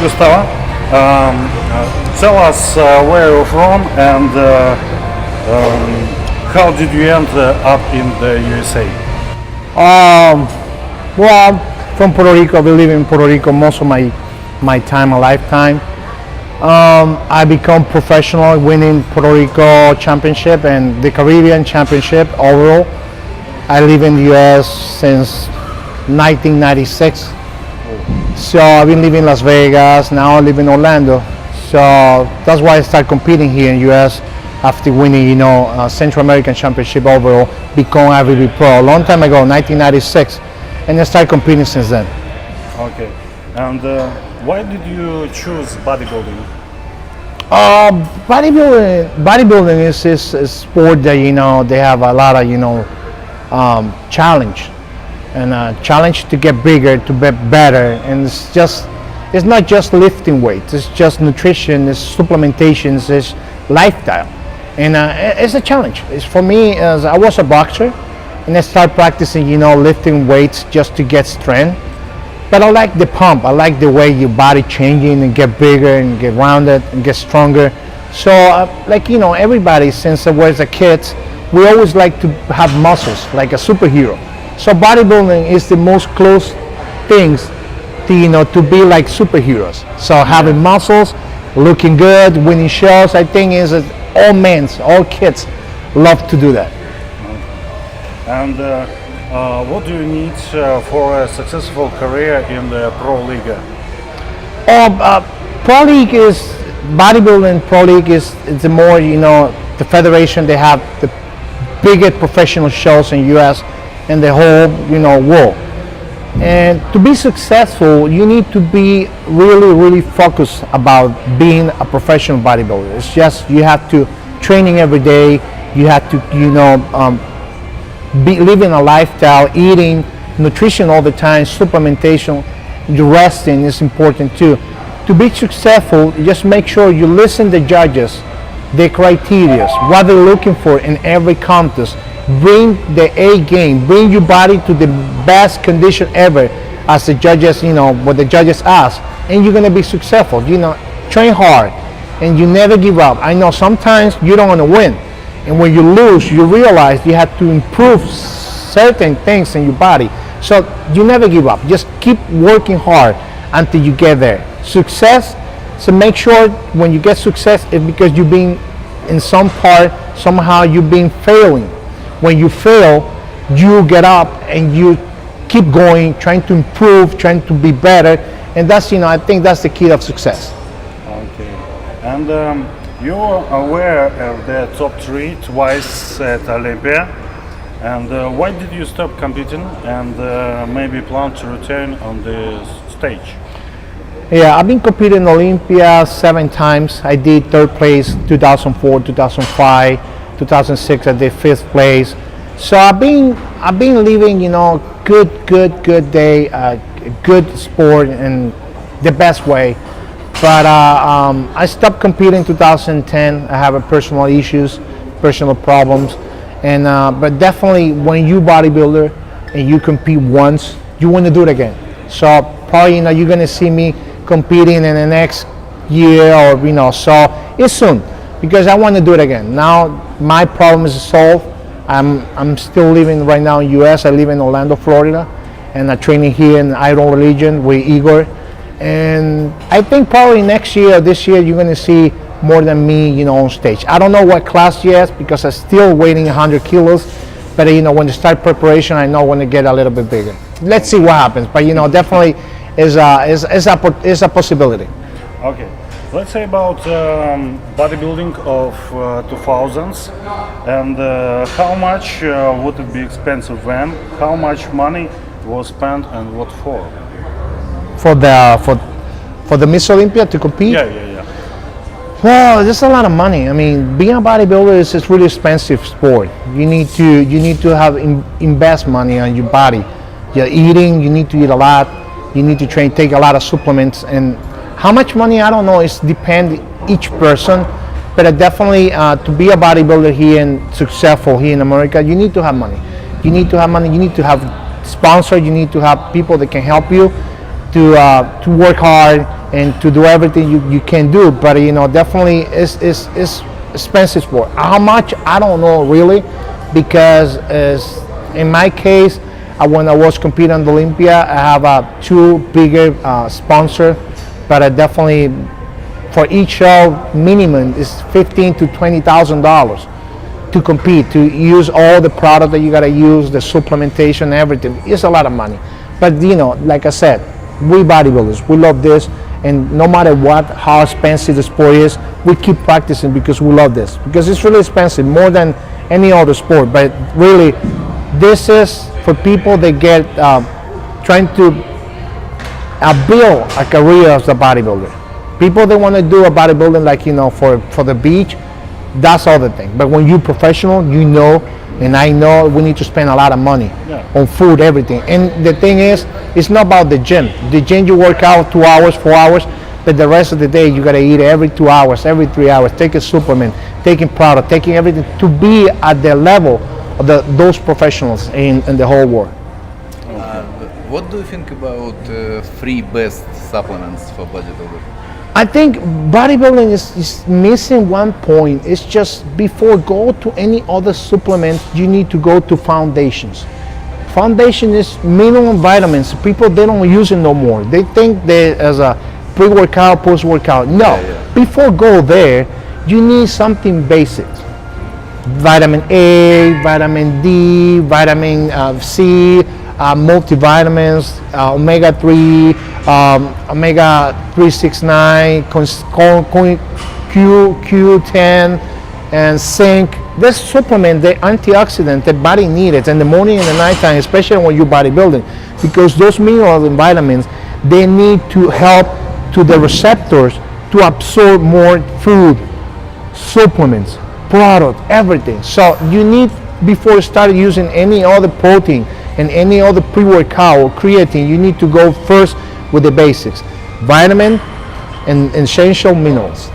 Gustavo. Tell us where you're from and how did you end up in the USA? Well, I'm from Puerto Rico. I've been living in Puerto Rico most of my time, my lifetime. I become professional winning Puerto Rico championship and the Caribbean championship overall. I live in the US since 1996. So I've been living in Las Vegas, now I live in Orlando. So that's why I started competing here in US after winning, Central American Championship overall, become IFBB Pro a long time ago, 1996, and I started competing since then. Okay, and why did you choose bodybuilding? Bodybuilding is a sport that they have a lot of challenge, and challenge to get bigger, to be better, and it's not just lifting weights, it's just nutrition, it's supplementations, it's lifestyle, and it's a challenge. It's for me, as I was a boxer, and I started practicing, lifting weights just to get strength. But I like the pump. I like the way your body changing and get bigger and get rounded and get stronger. So, everybody since I was a kid, we always like to have muscles, like a superhero. So bodybuilding is the most close things to be like superheroes. So having muscles, looking good, winning shows, I think is all kids love to do that. And what do you need for a successful career in the Pro League? Pro League is bodybuilding. Pro League is the more the federation. They have the biggest professional shows in U.S. and the whole world. And to be successful, you need to be really focused about being a professional bodybuilder. It's just you have to training every day. You have to be living a lifestyle, eating nutrition all the time, supplementation, resting is important too. To be successful, just make sure you listen to the judges, the criteria, what they're looking for in every contest. Bring the A game, bring your body to the best condition ever as the judges, what the judges ask, and you're gonna be successful. Train hard and you never give up. I know sometimes you don't wanna win. And when you lose, you realize you have to improve certain things in your body. So you never give up. Just keep working hard until you get there. Success, so make sure when you get success, it's because you've been in some part, somehow you've been failing. When you fail, you get up and you keep going, trying to improve, trying to be better. And that's, I think that's the key of success. Okay. And you're aware of the top 3 twice at Olympia, and why did you stop competing and maybe plan to return on the stage? Yeah, I've been competing in Olympia 7 times. I did 3rd place 2004, 2005, 2006 I did 5th place. So I've been living, good day, good sport and the best way. But I stopped competing in 2010. I have personal issues, personal problems, and but definitely when you bodybuilder and you compete once, you want to do it again. So probably you're gonna see me competing in the next year or so it's soon because I want to do it again. Now my problem is solved. I'm still living right now in U.S. I live in Orlando, Florida, and I'm training here in Iron Religion with Igor. And I think probably next year or this year you're gonna see more than me, on stage. I don't know what class yet because I'm still weighing 100 kilos. But when you start preparation, I know when to get a little bit bigger. Let's see what happens. But definitely is a possibility. Okay, let's say about bodybuilding of 2000s, and how much would it be expensive then? How much money was spent and what for? For the Miss Olympia to compete? Yeah. Well, there's a lot of money. I mean, being a bodybuilder is a really expensive sport. You need to have invest money on your body. You're eating. You need to eat a lot. You need to take a lot of supplements. And how much money, I don't know. It depends each person. But definitely to be a bodybuilder here and successful here in America, you need to have money. You need to have money. You need to have sponsors. You need to have people that can help you. to work hard and to do everything you can do. But definitely it's expensive sport. How much I don't know really, because in my case, when I was competing on the Olympia, I have two bigger sponsors, but I definitely for each show minimum is $15,000 to $20,000 to compete, to use all the product that you gotta use, the supplementation, everything. It's a lot of money. But like I said, we bodybuilders, we love this, and no matter what, how expensive the sport is, we keep practicing because we love this. Because it's really expensive, more than any other sport. But really, this is for people that get trying to build a career as a bodybuilder. People that want to do a bodybuilding like for the beach, that's other thing. But when you're professional, and I know we need to spend a lot of money on food, everything. And the thing is, it's not about the gym. The gym you work out 2 hours, 4 hours, but the rest of the day you gotta eat every 2 hours, every 3 hours, take a supplement, taking product, taking everything to be at the level of those professionals in the whole world. What do you think about three best supplements for bodybuilders? I think bodybuilding is missing one point. It's just before go to any other supplement, you need to go to foundations. Foundation is minimum vitamins. People, they don't use it no more. They think that as a pre-workout, post-workout. No, before go there, you need something basic. Vitamin A, vitamin D, vitamin C, multivitamins, omega-3, omega-369, Q10, and zinc. This supplement, the antioxidant the body needs in the morning and the nighttime, especially when you're bodybuilding, because those minerals and vitamins, they need to help to the receptors to absorb more food, supplements, product, everything. So you need, before you start using any other protein and any other pre-workout or creatine, you need to go first with the basics. Vitamin and essential minerals.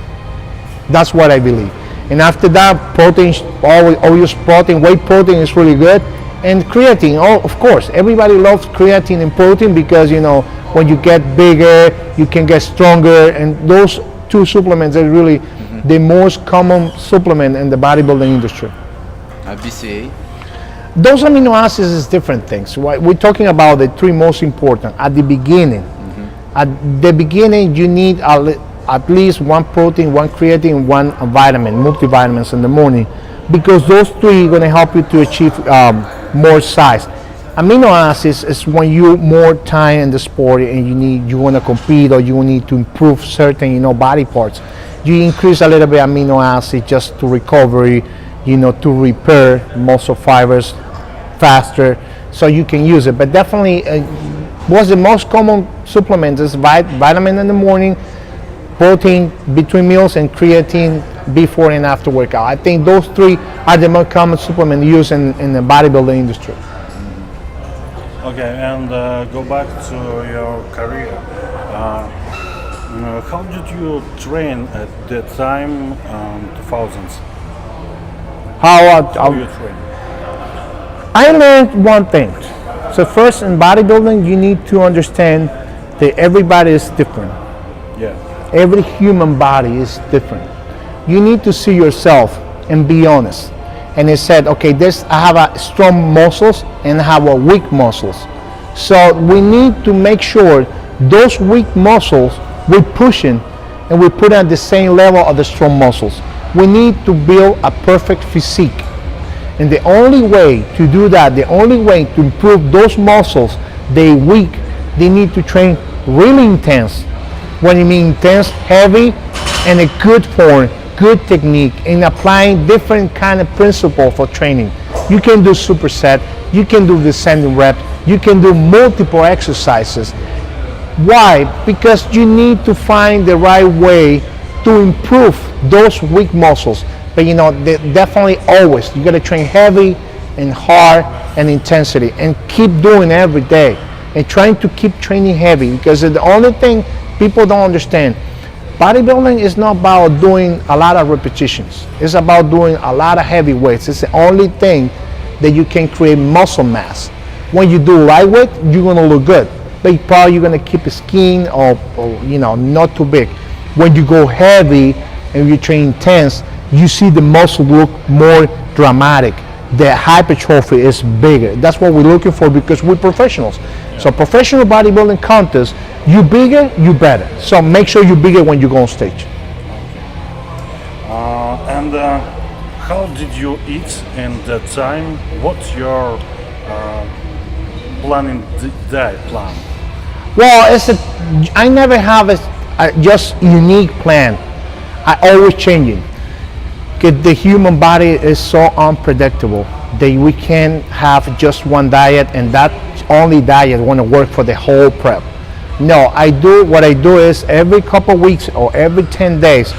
That's what I believe. And after that, protein, always protein, whey protein is really good. And creatine, of course, everybody loves creatine and protein because, when you get bigger, you can get stronger. And those two supplements are really the most common supplement in the bodybuilding industry. BCA? Those amino acids is different things. We're talking about the three most important at the beginning. At the beginning, you need at least one protein, one creatine, one vitamin, multivitamins in the morning, because those three are going to help you to achieve more size. Amino acids is when you more time in the sport and you want to compete or you need to improve certain body parts. You increase a little bit amino acid just to recovery, to repair muscle fibers faster, so you can use it. But definitely, what's the most common supplement is vitamin in the morning, protein between meals, and creatine before and after workout. I think those three are the most common supplement used in the bodybuilding industry. Okay, and go back to your career. How did you train at that time, 2000s? How you train? I learned one thing. So first, in bodybuilding, you need to understand that everybody is different. Yeah. Every human body is different. You need to see yourself and be honest. And it said, okay, I have a strong muscles and I have a weak muscles. So we need to make sure those weak muscles we're pushing and we put at the same level of the strong muscles. We need to build a perfect physique. And the only way to do that, the only way to improve those muscles, they weak, they need to train really intense. When you mean intense, heavy, and a good form, good technique, and applying different kind of principle for training. You can do superset, you can do descending reps, you can do multiple exercises. Why? Because you need to find the right way to improve those weak muscles. But definitely always, you gotta train heavy and hard and intensity and keep doing every day and trying to keep training heavy, because the only thing people don't understand, bodybuilding is not about doing a lot of repetitions. It's about doing a lot of heavy weights. It's the only thing that you can create muscle mass. When you do lightweight, you're gonna look good. but probably you're gonna keep skin or not too big. When you go heavy and you train intense, you see the muscle look more dramatic. The hypertrophy is bigger. That's what we're looking for because we're professionals. So professional bodybuilding contest, you bigger, you better. So make sure you're bigger when you go on stage. And how did you eat in that time? What's your diet plan? Well, I never have a just unique plan. I always changing. Because the human body is so unpredictable that we can't have just one diet and that only diet want to work for the whole prep. No, what I do is every couple weeks or every 10 days,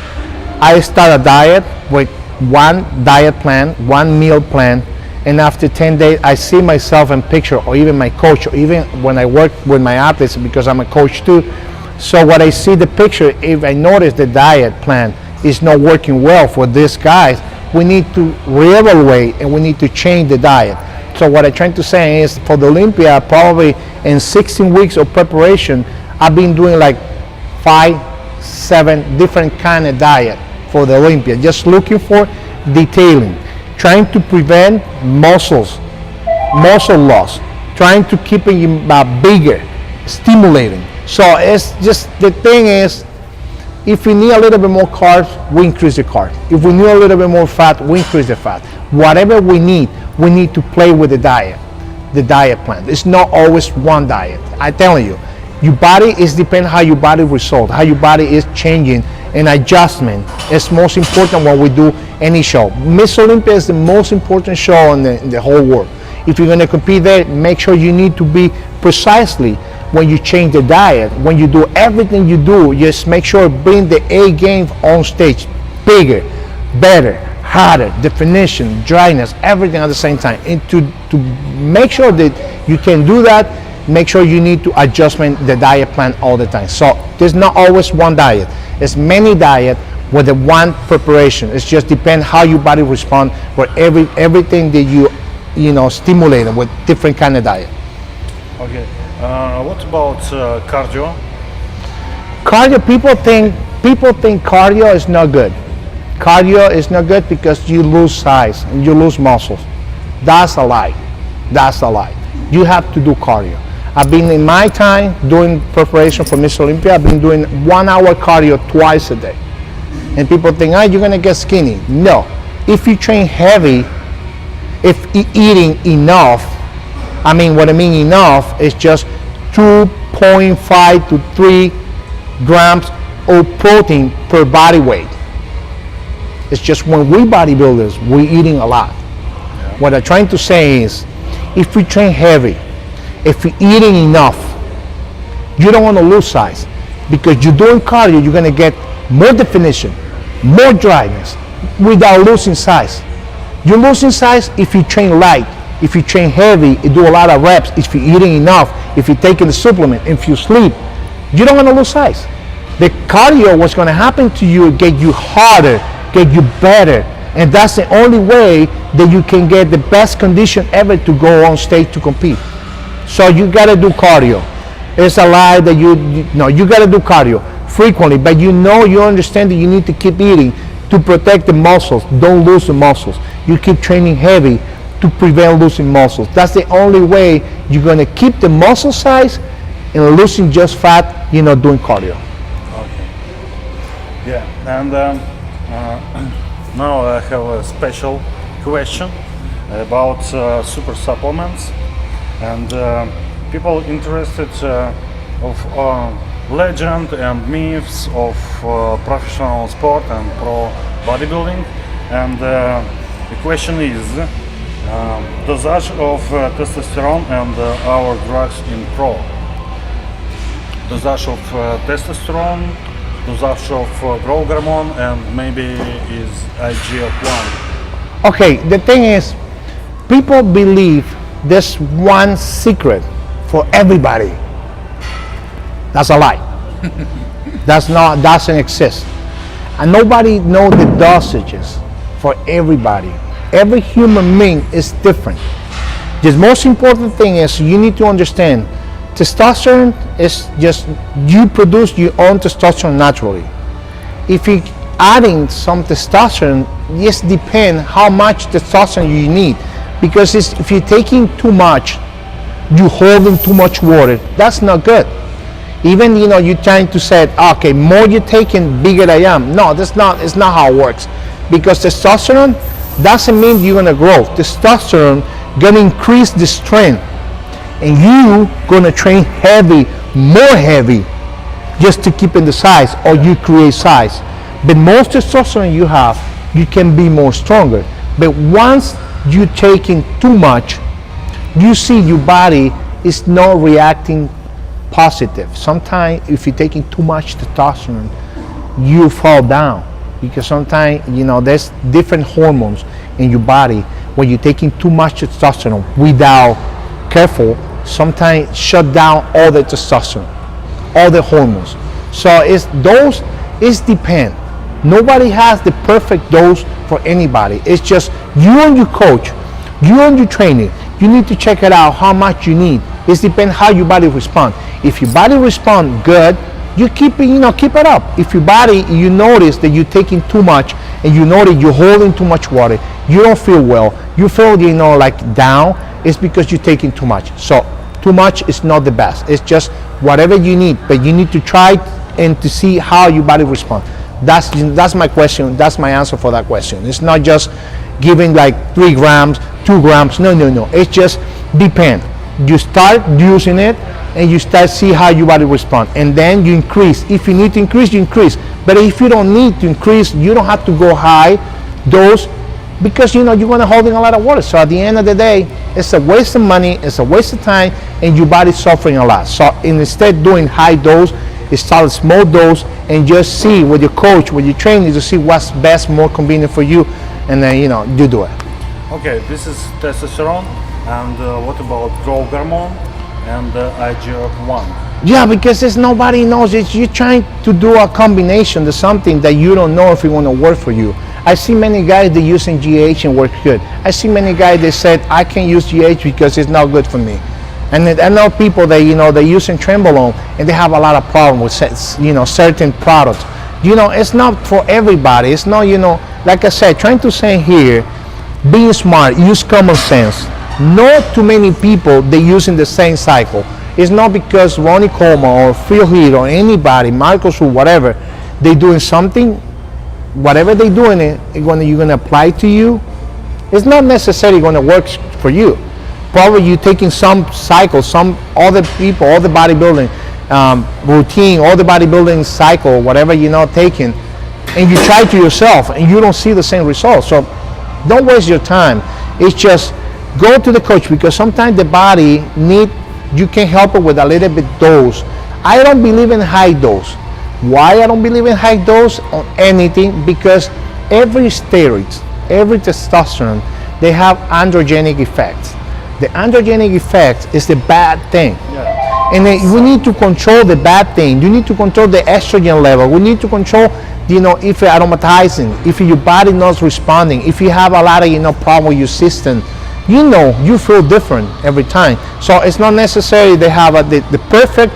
I start a diet with one diet plan, one meal plan, and after 10 days, I see myself in picture, or even my coach, or even when I work with my athletes, because I'm a coach too. So what I see the picture, if I notice the diet plan is not working well for these guys, we need to reevaluate and we need to change the diet. So what I'm trying to say is for the Olympia, probably in 16 weeks of preparation, I've been doing like 5, 7 different kind of diet for the Olympia, just looking for detailing, trying to prevent muscle loss, trying to keep it bigger, stimulating. So it's just, the thing is, if we need a little bit more carbs, we increase the carbs. If we need a little bit more fat, we increase the fat. Whatever we need to play with the diet plan. It's not always one diet. I'm telling you, your body is depending how your body results, how your body is changing, and adjustment is most important when we do any show. Miss Olympia is the most important show in the whole world. If you're going to compete there, make sure you need to be precisely when you change the diet, when you do everything you do, just make sure bring the A game on stage, bigger, better, harder, definition, dryness, everything at the same time. And to make sure that you can do that, make sure you need to adjustment the diet plan all the time. So there's not always one diet. It's many diet with the one preparation. It just depends how your body responds for everything that you stimulate with different kind of diet. Okay. What about cardio? Cardio, people think cardio is not good. Cardio is not good because you lose size and you lose muscles. That's a lie. That's a lie. You have to do cardio. I've been in my time doing preparation for Miss Olympia. I've been doing 1 hour cardio twice a day. And people think, you're gonna get skinny. No. If you train heavy, if eating enough, what I mean enough is just 2.5 to 3 grams of protein per body weight. It's just when we bodybuilders, we're eating a lot. Yeah. What I'm trying to say is, if we train heavy, if you're eating enough, you don't want to lose size, because you're doing cardio, you're going to get more definition, more dryness without losing size. You're losing size if you train light. If you train heavy, you do a lot of reps, if you're eating enough, if you're taking the supplement, if you sleep, you don't want to lose size. The cardio, what's going to happen to you, get you harder, get you better, and that's the only way that you can get the best condition ever to go on stage to compete. So you got to do cardio. It's a lie that you got to do cardio frequently, but you understand that you need to keep eating to protect the muscles, don't lose the muscles. You keep training heavy to prevent losing muscles. That's the only way you're going to keep the muscle size and losing just fat, doing cardio. Okay. Yeah, and now I have a special question about super supplements, and people interested of legend and myths of professional sport and pro bodybuilding, and the question is dosage of testosterone and our drugs in pro. Dosage of testosterone, dosage of growth hormone, and maybe is IGF-1. Okay, the thing is, people believe there's one secret for everybody. That's a lie. Doesn't exist. And nobody knows the dosages for everybody. Every human being is different. The most important thing is you need to understand Testosterone is just, you produce your own testosterone naturally. If you adding some testosterone, just depend how much testosterone you need, because if you're taking too much, you holding too much water, that's not good. Even you're trying to say, okay, more you're taking, bigger I am. No, it's not how it works, because testosterone doesn't mean you're gonna grow. Testosterone gonna increase the strength, and you gonna train heavy, more heavy, just to keep in the size, or you create size. But most testosterone you have, you can be more stronger. But once you're taking too much, you see your body is not reacting positive. Sometimes if you're taking too much testosterone, you fall down, because sometimes there's different hormones in your body. When you're taking too much testosterone without careful, sometimes shut down all the testosterone, all the hormones. So it's depend. Nobody has the perfect dose for anybody. It's just you and your coach, you and your training. You need to check it out how much you need. It depends how your body responds. If your body responds good, you keep it up. If your body, you notice that you're taking too much, and you notice you're holding too much water, you don't feel well, you feel like down, it's because you're taking too much. So too much is not the best. It's just whatever you need, but you need to try and to see how your body responds. That's my question. That's my answer for that question. It's not just giving like 3 grams, 2 grams. No. It's just depend. You start using it, and you start see how your body responds, and then you increase. If you need to increase, you increase. But if you don't need to increase, you don't have to go high dose, because you're going to holding a lot of water. So at the end of the day, it's a waste of money, it's a waste of time, and your body's suffering a lot. So instead doing high dose, start small dose, and just see with your coach, with your training, to see what's best, more convenient for you, and then you do it. Okay, this is testosterone, and what about growth hormone and IGF-1? Yeah, because nobody knows. You're trying to do a combination to something that you don't know if it want to work for you. I see many guys that using GH and work good. I see many guys that said I can't use GH because it's not good for me. And I know people that they're using Trenbolone, and they have a lot of problems with certain products. It's not for everybody. It's not like I said, trying to say here, being smart, use common sense. Not too many people they using the same cycle. It's not because Ronnie Coleman or Phil Heath or anybody, Marcos or whatever, they doing something. Whatever they doing you're gonna apply to you. It's not necessarily gonna work for you. Probably you taking some cycle, some other people, all the bodybuilding routine, all the bodybuilding cycle, whatever taking, and you try to yourself and you don't see the same results. So don't waste your time. It's just go to the coach, because sometimes the body you can help it with a little bit dose. I don't believe in high dose. Why I don't believe in high dose on anything? Because every steroids, every testosterone, they have androgenic effects. The androgenic effect is the bad thing. Yeah. And we need to control the bad thing. You need to control the estrogen level. We need to control, if you're aromatizing, if your body not responding, if you have a lot of, problem with your system, you feel different every time. So it's not necessary they have the perfect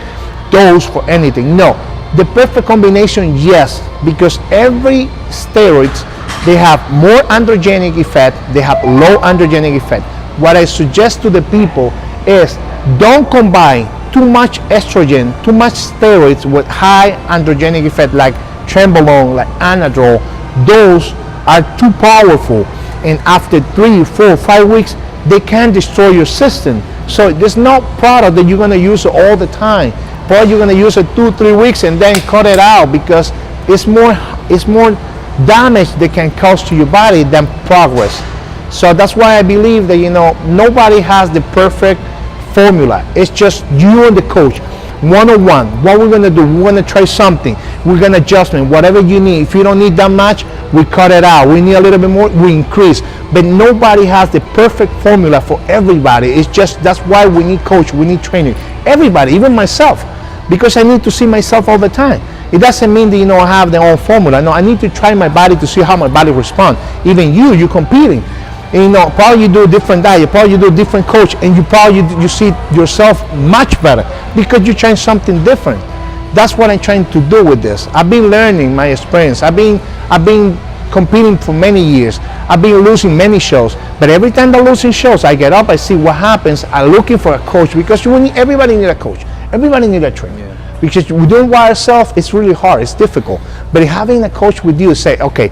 dose for anything. No, the perfect combination, yes, because every steroids, they have more androgenic effect, they have low androgenic effect. What I suggest to the people is don't combine too much estrogen, too much steroids with high androgenic effect like Trenbolone, like Anadrol. Those are too powerful, and after 3, 4, 5 weeks, they can destroy your system. So there's no product that you're going to use all the time. Probably you're going to use it 2, 3 weeks and then cut it out, because it's more damage that can cause to your body than progress. So that's why I believe that nobody has the perfect formula. It's just you and the coach, one-on-one. What we're gonna do, we're gonna try something. We're gonna adjustment, whatever you need. If you don't need that much, we cut it out. We need a little bit more, we increase. But nobody has the perfect formula for everybody. It's just, that's why we need coach, we need training. Everybody, even myself, because I need to see myself all the time. It doesn't mean that I have their own formula. No, I need to try my body to see how my body responds. Even you're competing. And, probably you do a different diet, probably you do a different coach, and you see yourself much better. because you're trying something different. That's what I'm trying to do with this. I've been learning my experience. I've been competing for many years. I've been losing many shows, but every time I'm losing shows, I get up, I see what happens. I'm looking for a coach, because everybody needs a coach. Everybody needs a trainer. Yeah. Because we do it by ourselves, it's really hard, it's difficult. But having a coach with you, say, okay,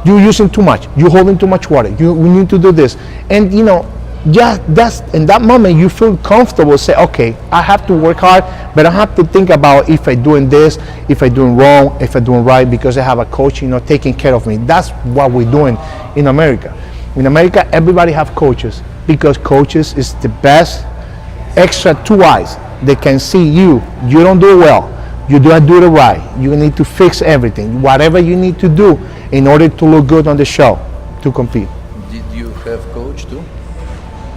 you're using too much, you're holding too much water, we need to do this. And that's in that moment you feel comfortable, say, okay, I have to work hard, but I have to think about if I'm doing this, if I'm doing wrong, if I'm doing right, because I have a coach, taking care of me. That's what we're doing in America. In America, everybody have coaches, because coaches is the best extra 2 eyes. They can see you don't do it well, you don't do it right, you need to fix everything, whatever you need to do in order to look good on the show, to compete. Did you have coach too?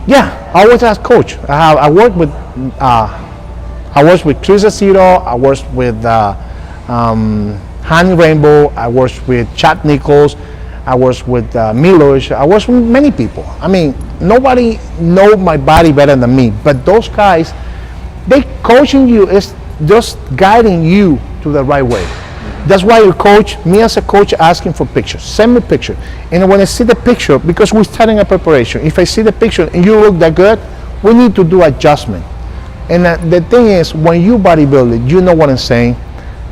Yeah, I always have coach. I work with Chris Acero, I worked with Honey Rainbow, I worked with Chad Nichols, I worked with Milos, I worked with many people. I mean, nobody know my body better than me, but those guys, they coaching you is just guiding you to the right way. That's why your coach, me as a coach, asking for pictures. Send me a picture. And when I see the picture, because we're starting a preparation, if I see the picture and you look that good, we need to do adjustment. And the thing is, when you bodybuild, you know what I'm saying.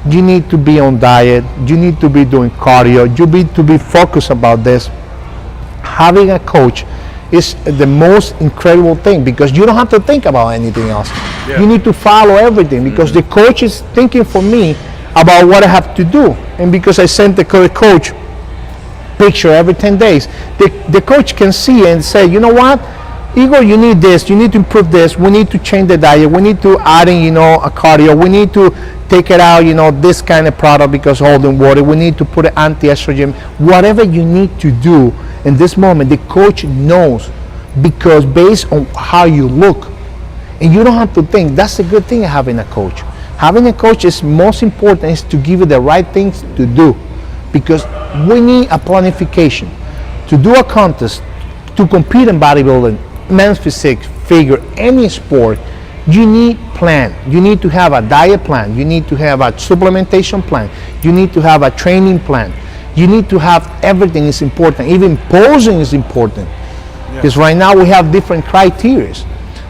You need to be on diet. You need to be doing cardio. You need to be focused about this. Having a coach is the most incredible thing, because you don't have to think about anything else. Yeah. You need to follow everything, because the coach is thinking for me about what I have to do. And because I sent the coach picture every 10 days, the coach can see and say, you know what, Igor, you need this, you need to improve this, we need to change the diet, we need to add in, a cardio, we need to take it out, this kind of product because holding water, we need to put an anti-estrogen, whatever you need to do in this moment, the coach knows, because based on how you look, and you don't have to think. That's a good thing of having a coach. Having a coach is most important, is to give you the right things to do, because we need a planification. To do a contest, to compete in bodybuilding, men's physique, figure, any sport, you need plan. You need to have a diet plan. You need to have a supplementation plan. You need to have a training plan. You need to have everything is important. Even posing is important. Because right now we have different criteria.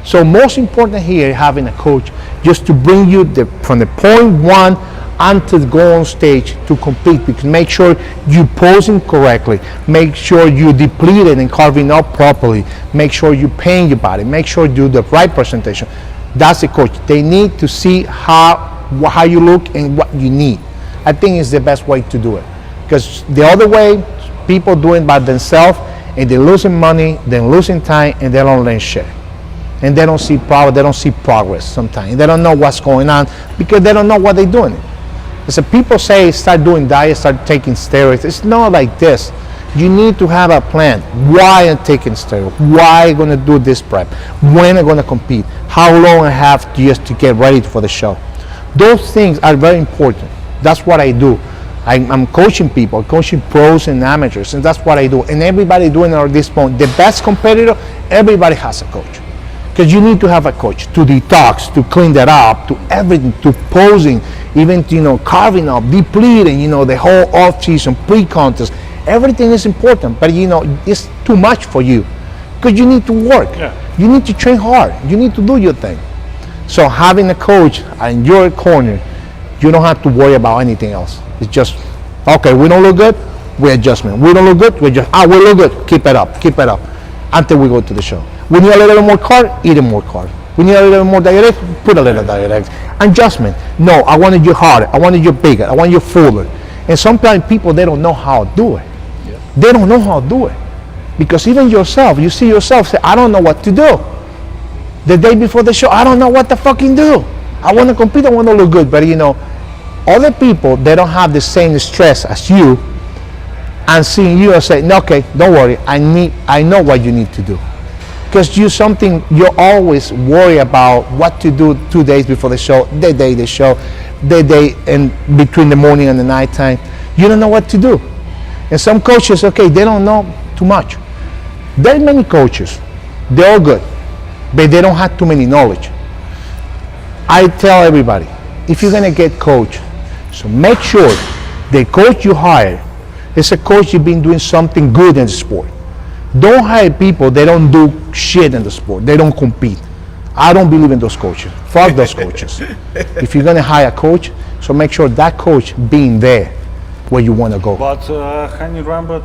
So most important here, having a coach, just to bring you from the point one until go on stage to compete. Because make sure you posing correctly, make sure you depleted and carving up properly, make sure you paint your body, make sure you do the right presentation. That's the coach. They need to see how you look and what you need. I think it's the best way to do it. Because the other way, people doing by themselves, and they're losing money, they're losing time, and they don't learn shit. And they don't see progress sometimes. They don't know what's going on, because they don't know what they're doing. So people say start doing diet, start taking steroids. It's not like this. You need to have a plan. Why I'm taking steroids? Why I'm gonna do this prep? When I'm gonna compete? How long I have just to get ready for the show? Those things are very important. That's what I do. I'm coaching people, coaching pros and amateurs, and that's what I do. And everybody doing it at this point. The best competitor, everybody has a coach. Because you need to have a coach to detox, to clean that up, to everything, to posing, even to, carving up, depleting, the whole off-season, pre-contest. Everything is important, but it's too much for you, because you need to work. Yeah. You need to train hard. You need to do your thing. So having a coach in your corner, you don't have to worry about anything else. It's just, okay, we don't look good, we adjustment. We don't look good, we look good, keep it up, until we go to the show. We need a little more carb, eat more carb. We need a little more diuretic, put a little diuretic. Adjustment, no, I wanted you harder, I wanted you bigger, I want you fuller. And sometimes people, they don't know how to do it. Yeah. They don't know how to do it. Because even yourself, you see yourself say, I don't know what to do. The day before the show, I don't know what to fucking do. I want to compete, I want to look good, but other people, they don't have the same stress as you, and seeing you and say, no, okay, don't worry, I know what you need to do. Because you're always worried about what to do 2 days before the show, the day the show, the day in between the morning and the night time. You don't know what to do. And some coaches, okay, they don't know too much. There are many coaches, they're all good, but they don't have too many knowledge. I tell everybody, if you're gonna get coach, so make sure the coach you hire is a coach you've been doing something good in the sport. Don't hire people that don't do shit in the sport. They don't compete. I don't believe in those coaches. Fuck those coaches. If you're gonna hire a coach, so make sure that coach being there where you wanna go. But Hani Rambert,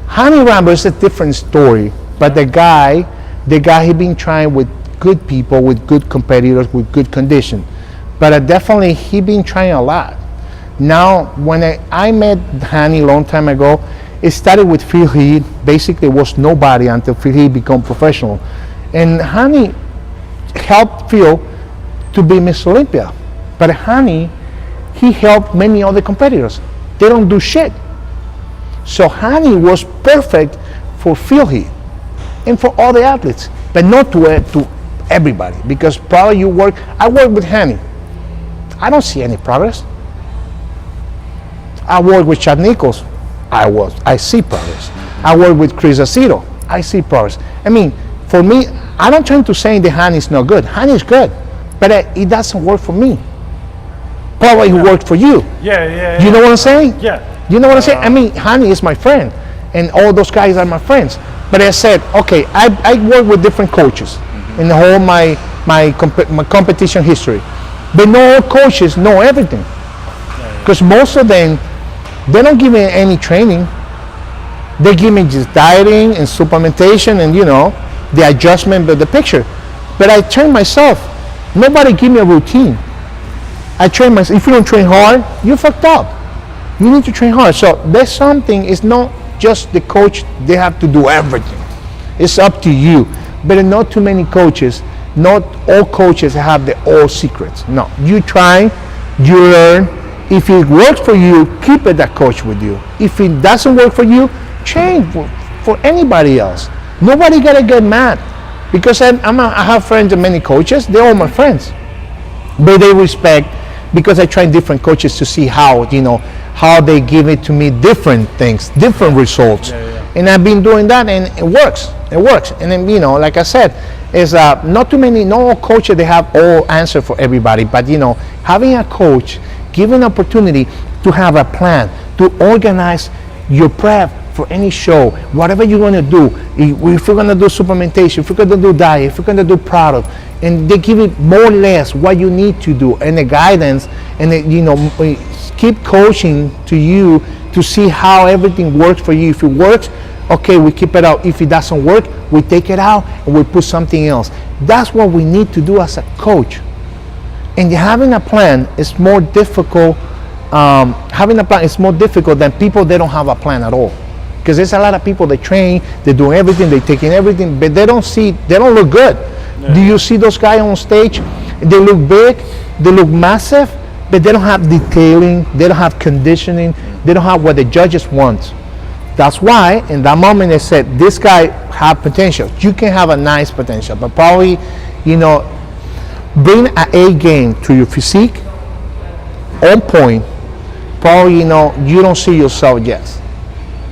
Hani Rambo is a different story, but the guy he been trying with good people, with good competitors, with good condition. But definitely he been trying a lot. Now, when I met Hani a long time ago, it started with Phil Heath. Basically, was nobody until Phil Heath became professional. And Hani helped Phil to be Miss Olympia. But Hani, he helped many other competitors. They don't do shit. So Hani was perfect for Phil Heath and for all the athletes, but not to everybody, because probably I work with Hani. I don't see any progress. I work with Chad Nichols. I see progress. I work with Chris Aceto. I see progress. I mean, for me, I'm not trying to say that Hani is not good. Hani is good, but it doesn't work for me. Probably it worked for you. yeah. You know what I'm saying? Yeah. You know what I'm saying? I mean, Hani is my friend, and all those guys are my friends. But I said, okay, I work with different coaches in the whole my competition history, but no all coaches know everything, because most of them, they don't give me any training. They give me just dieting and supplementation and the adjustment of the picture. But I train myself. Nobody give me a routine. I train myself. If you don't train hard, you're fucked up. You need to train hard. So there's something. It's not just the coach. They have to do everything. It's up to you. But not too many coaches. Not all coaches have the all secrets. No, you try, you learn. If it works for you, keep it that coach with you. If it doesn't work for you, change for anybody else. Nobody gotta get mad, because I have friends and many coaches. They're all my friends, but they respect, because I try different coaches to see how they give it to me different things, different results. And I've been doing that, and it works. And then like I said, is not all coaches they have all answer for everybody, but having a coach, giving opportunity to have a plan, to organize your prep for any show, whatever you're going to do. If you're going to do supplementation, if you're going to do diet, if you're going to do product, and they give it more or less what you need to do, and the guidance, and keep coaching to you to see how everything works for you. If it works, okay, we keep it out. If it doesn't work, we take it out and we put something else. That's what we need to do as a coach. And having a plan is more difficult. Having a plan is more difficult than people that don't have a plan at all. Because there's a lot of people that train, they do everything, they take in everything, but they don't look good. Yeah. Do you see those guys on stage? They look big, they look massive, but they don't have detailing, they don't have conditioning, they don't have what the judges want. That's why in that moment they said, this guy have potential. You can have a nice potential, but probably, bring an A game to your physique on point. Probably you don't see yourself yet.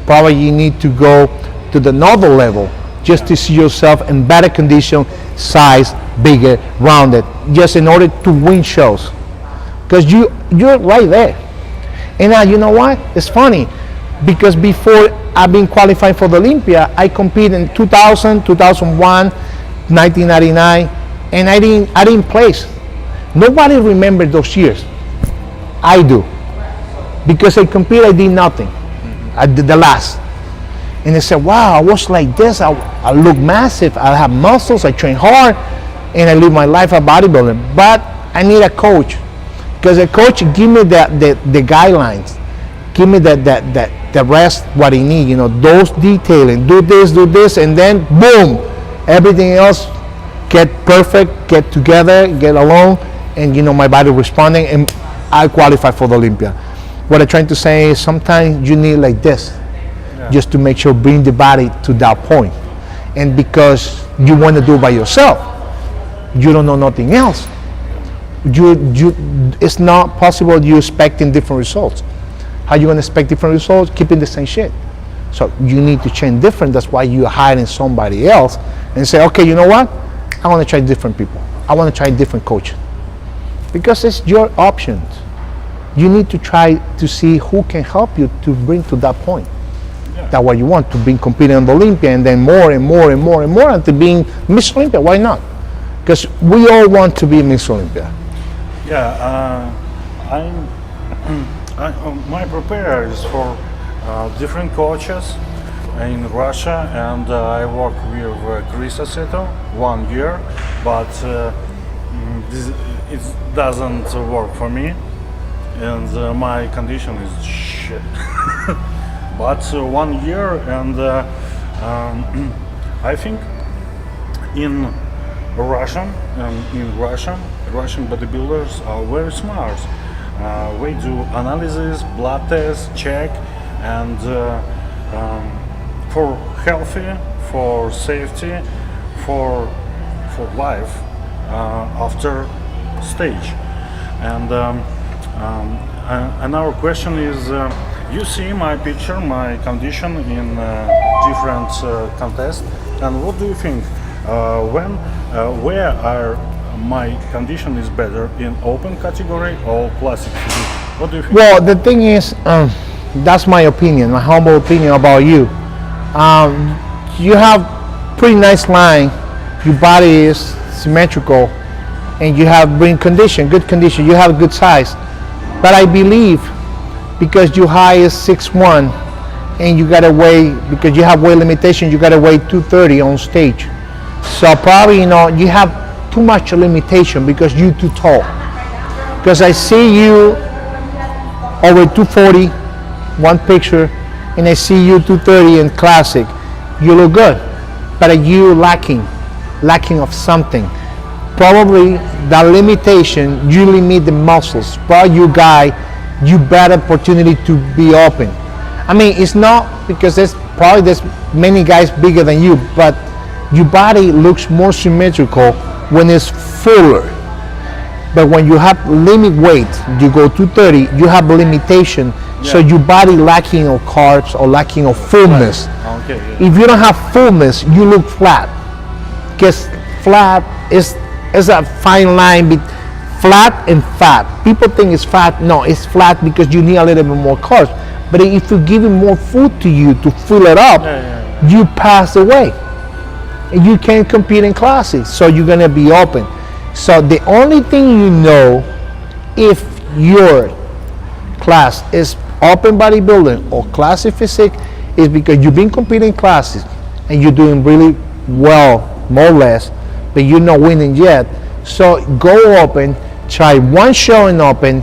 Probably you need to go to the another level just to see yourself in better condition, size, bigger, rounded, just in order to win shows. Because you're right there. And now you know what? It's funny, because before I've been qualifying for the Olympia, I competed in 2000, 2001, 1999. And I didn't place. Nobody remembered those years. I do, because I competed. I did nothing. I did the last, and they said, "Wow, I was like this. I look massive. I have muscles. I train hard, and I live my life a bodybuilder." But I need a coach, because a coach give me the guidelines, give me the rest what I need. Those detailing. Do this, and then boom, everything else. Get perfect, get together, get along, and my body responding, and I qualify for the Olympia. What I'm trying to say is sometimes you need like this, just to make sure bring the body to that point. And because you want to do it by yourself, you don't know nothing else. It's not possible you expecting different results. How you gonna expect different results keeping the same shit? So you need to change different. That's why you're hiring somebody else and say, okay, you know what? I want to try different people. I want to try different coaches. because it's your options. You need to try to see who can help you to bring to that point. That's what you want, to be competing on the Olympia, and then more and more and more and more until being Miss Olympia. Why not? Because we all want to be Miss Olympia. Yeah, my prepare is for different coaches in Russia, and I work with Chris Aceto 1 year, but it doesn't work for me, and my condition is shit. But 1 year, and I think in Russian bodybuilders are very smart. We do analysis, blood tests, check, and for healthy, for safety, for life after stage. And our question is, you see my picture, my condition in different contests, and what do you think? Where are my condition is better, in open category or classic physique? What do you think? Well, the thing is, that's my opinion, my humble opinion about you. You have pretty nice line, your body is symmetrical, and you have good condition, you have good size. But I believe because your height is 6'1", and you gotta weigh, because you have weight limitation, you gotta weigh 230 on stage. So probably, you have too much limitation because you're too tall. Because I see you over 240, one picture, and I see you 230 in classic. You look good, but you lacking of something. Probably the limitation, you limit the muscles. Probably you better opportunity to be open. I mean, it's not because there's many guys bigger than you, but your body looks more symmetrical when it's fuller. But when you have limit weight, you go 230, you have limitation, so your body lacking of carbs or lacking of fullness. Right. Okay, yeah. If you don't have fullness, you look flat. Because flat is a fine line between flat and fat. People think it's fat. No, it's flat because you need a little bit more carbs. But if you give more food to you to fill it up, you pass away. And you can't compete in classes, so you're gonna be open. So the only thing you know if your class is open bodybuilding or classic physique is because you've been competing classes and you're doing really well, more or less, but you're not winning yet. So go open, try one show in open,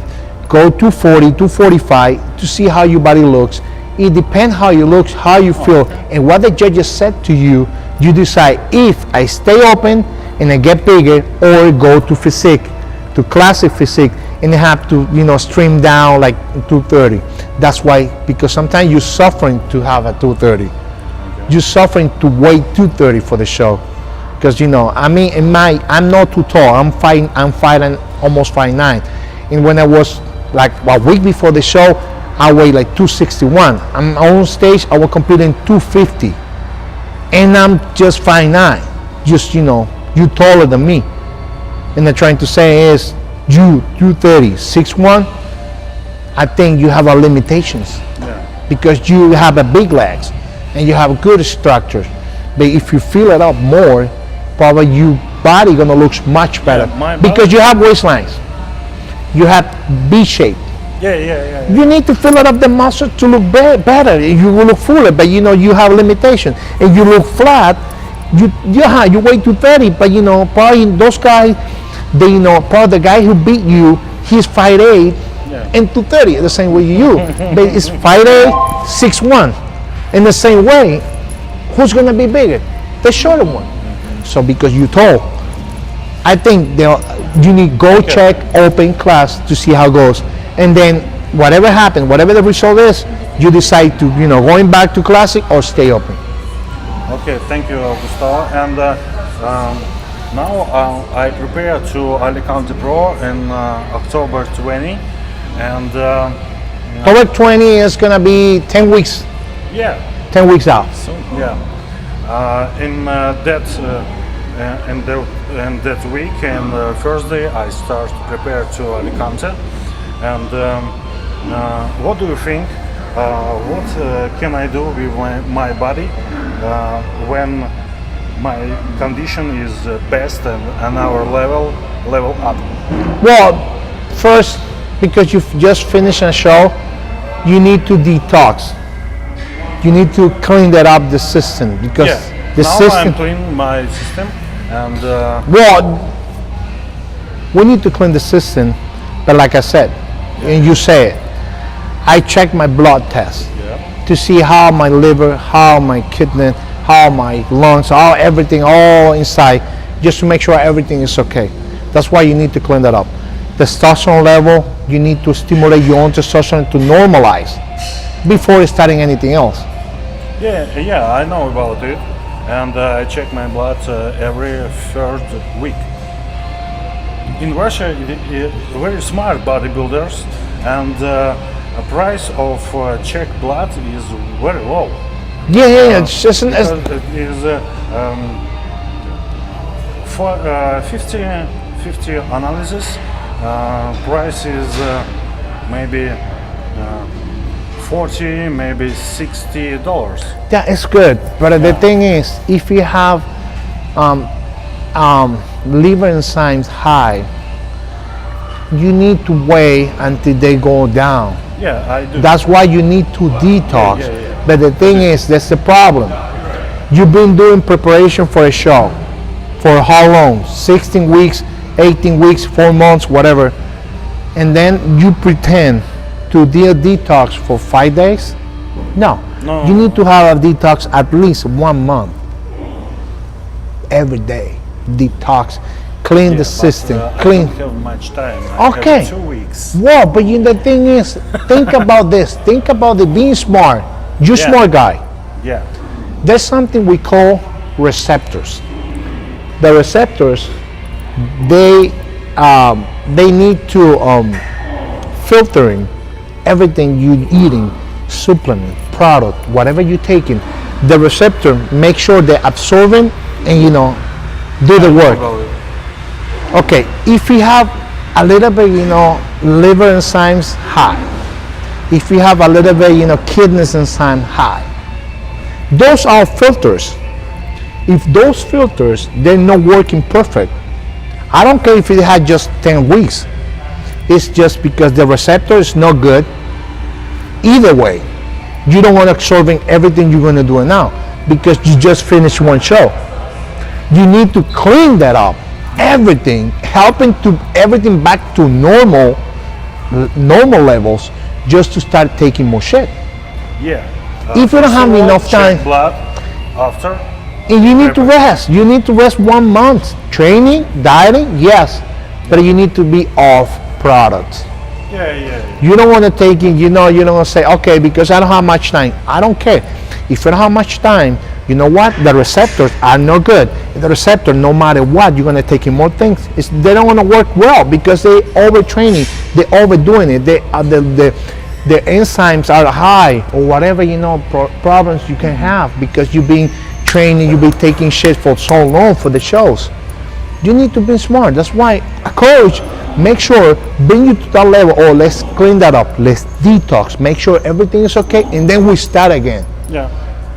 go 240, 245 to see how your body looks. It depends how you look, how you feel, and what the judges said to you. You decide if I stay open and I get bigger, or go to physique, to classic physique, and I have to, stream down like 230. That's why, because sometimes you're suffering to have a 230. You're suffering to weigh 230 for the show. Because I'm not too tall. I'm fighting almost 5'9". And when I was like a week before the show, I weighed like 261. I'm on stage, I was competing 250. And I'm just 5'9". Just, you taller than me. And they're trying to say is, you 230, 6'1", I think you have a limitations. Yeah. Because you have a big legs and you have good structure. But if you fill it up more, probably your body gonna look much better. Because you have waistlines. You have B shape. Yeah. You need to fill it up the muscle to look better. You will look fuller, but you have limitation. And you look flat, you weigh 230, but probably those guys, probably the guy who beat you, he's 5'8", and 230, the same way you. But it's 5'8", 6'1". In the same way, who's gonna be bigger? The shorter one. So because you're tall, I think you need check open class to see how it goes. And then whatever happens, whatever the result is, you decide to, going back to classic or stay open. Okay, thank you, Gustavo. And now I prepare to Alicante Pro in October 20. And October 20 is gonna be 10 weeks. Yeah. 10 weeks out. Yeah. In the and that week, and Thursday I start to prepare to Alicante. And what do you think? What can I do with my body when my condition is best and our level up? Well, first, because you've just finished a show, you need to detox. You need to clean that up the system because the now system. I'm cleaning my system, and Well, we need to clean the system, but like I said, and you say it, I check my blood test to see how my liver, how my kidney, how my lungs, how everything, all inside, just to make sure everything is okay. That's why you need to clean that up. Testosterone level, you need to stimulate your own testosterone to normalize before starting anything else. yeah, I know about it, and I check my blood every third week. In Russia, very smart bodybuilders, and the price of check blood is very low. Yeah, it's just Because it is for 50 analysis. Price is maybe 40, maybe $60. that is good. But the thing is, if you have liver enzymes high, you need to wait until they go down. Yeah, I do. That's why you need to detox. Yeah. But the thing is, that's the problem. You've been doing preparation for a show for how long? 16 weeks, 18 weeks, 4 months, whatever. And then you pretend to do a detox for 5 days? No. No. You need to have a detox at least 1 month. Every day. Detox. Clean the system. Clean. I don't have much time. I Okay. have 2 weeks. Well, but the thing is, think about this. Think about it being smart. You're Yeah. smart guy. Yeah. There's something we call receptors. The receptors, they need to filtering everything you're eating, supplement, product, whatever you're taking. The receptor make sure they're absorbing and do the work. About it. Okay, if you have a little bit, liver enzymes high, if you have a little bit, kidneys enzyme high, those are filters. If those filters, they're not working perfect, I don't care if you had just 10 weeks. It's just because the receptor is not good. Either way, you don't want to absorbing everything you're going to do now because you just finished one show. You need to clean that up. Everything, helping to everything back to normal levels, just to start taking more shit. Yeah. If you don't have first of all, enough check time, blood after. and you need to rest. You need to rest 1 month. Training, dieting, yes, but you need to be off products. Yeah. You don't want to take it. You don't want to say, okay, because I don't have much time. I don't care. If you don't have much time, you know what? The receptors are not good. The receptor, no matter what, you're going to take in more things. They don't want to work well because they overtraining, they overdoing it. The enzymes are high or whatever, problems you can have because you've been training, you've been taking shit for so long for the shows. You need to be smart. That's why a coach make sure bring you to that level. Oh, let's clean that up. Let's detox. Make sure everything is okay, and then we start again. Yeah.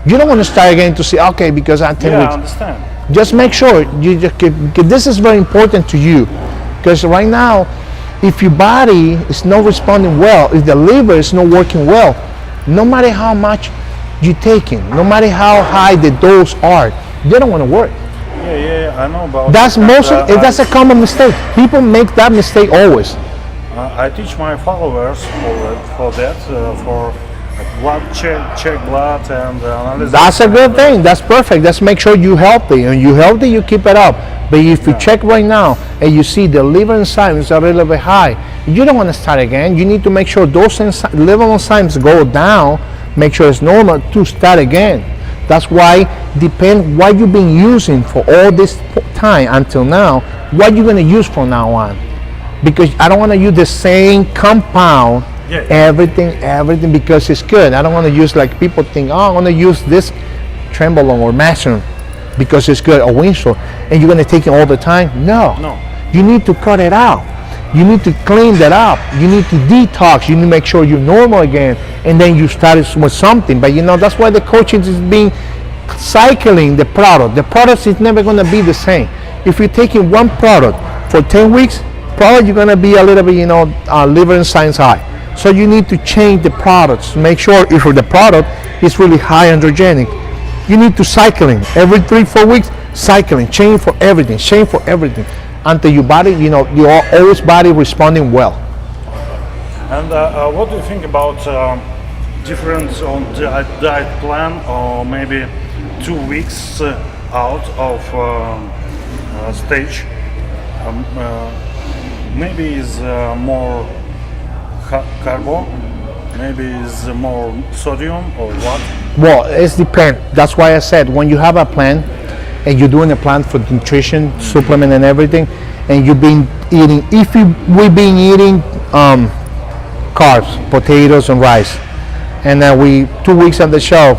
You don't want to start again to say, okay, because I'm 10 Yeah, I weeks. understand. Just make sure you just this is very important to you, because right now, if your body is not responding well, if the liver is not working well, no matter how much you're taking, no matter how high the dose are, they don't want to work. Yeah, I know about That's it. that's a common mistake. People make that mistake always. I teach my followers for that, for blood check blood and analysis. That's a good thing. That's perfect. Let's make sure you're healthy. And you're healthy, you keep it up. But if you check right now and you see the liver enzymes are a little bit high, you don't want to start again. You need to make sure those liver enzymes go down, make sure it's normal to start again. That's why depend what you've been using for all this time until now, what you're going to use from now on. Because I don't want to use the same compound, everything because it's good. I don't want to use like people think, oh, I want to use this Trembolone or Masteron. because it's good, or Windsor, and you're gonna take it all the time. No. You need to cut it out. You need to clean that up. You need to detox. You need to make sure you're normal again, and then you start with something. But that's why the coaching is being cycling the product. The product is never gonna be the same. If you're taking one product for 10 weeks, probably you're gonna be a little bit, liver enzymes high. So you need to change the products to make sure if the product is really high androgenic. You need to cycling every 3-4 weeks. Cycling, change for everything, until your body, your always body responding well. And what do you think about difference on diet plan, or maybe 2 weeks out of stage? Maybe is more carbo, maybe is more sodium, or what? Well, it depends. That's why I said when you have a plan and you're doing a plan for nutrition, supplement and everything, and you've been eating, we've been eating carbs, potatoes and rice, and then 2 weeks of the show,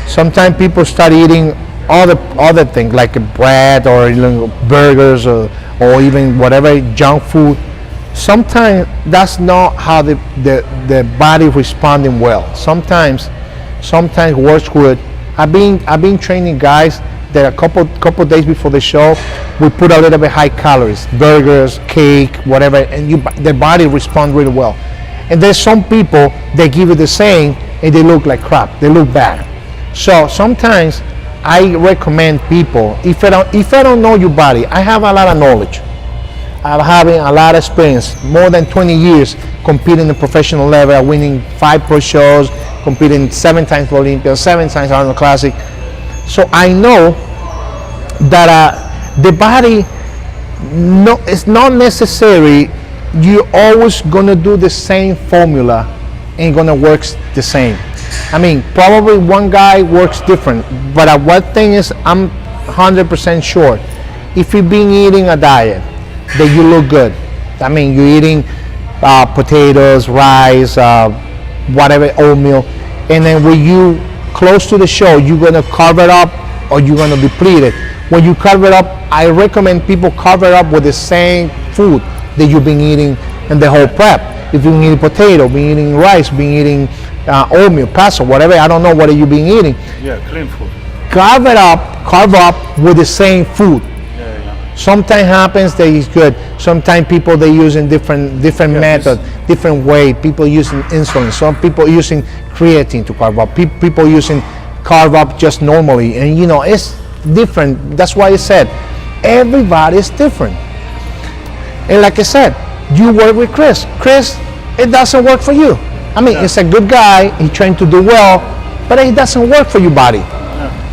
sometimes people start eating other things like bread or burgers or even whatever junk food. Sometimes that's not how the body responding well. Sometimes works good. I've been training guys that a couple days before the show, we put a little bit high calories, burgers, cake, whatever, and their body responds really well. And there's some people that give it the same and they look like crap. They look bad. So sometimes I recommend people, if I don't know your body, I have a lot of knowledge. I'm having a lot of experience, more than 20 years competing at professional level, winning 5 pro shows, competing 7 times for Olympia, 7 times Arnold Classic. So I know that the body, it's not necessary you're always gonna do the same formula and gonna work the same. I mean, probably one guy works different, but one thing is I'm 100% sure, if you've been eating a diet that you look good, I mean you're eating potatoes, rice, whatever, oatmeal, and then when you close to the show, you're gonna carve it up or you're gonna deplete it. When you carve it up, I recommend people carve it up with the same food that you've been eating in the whole prep. If you've been eating potato, been eating rice, been eating oatmeal, pasta, whatever, I don't know what you've been eating. Yeah, clean food. Carve up with the same food. Sometimes happens that it's good. Sometimes people they using different methods, different way. People using insulin. Some people using creatine to carve up. People using carve up just normally, and it's different. That's why I said everybody is different. And like I said, you work with Chris. Chris, it doesn't work for you. I mean, he's a good guy. He's trying to do well, but it doesn't work for your body.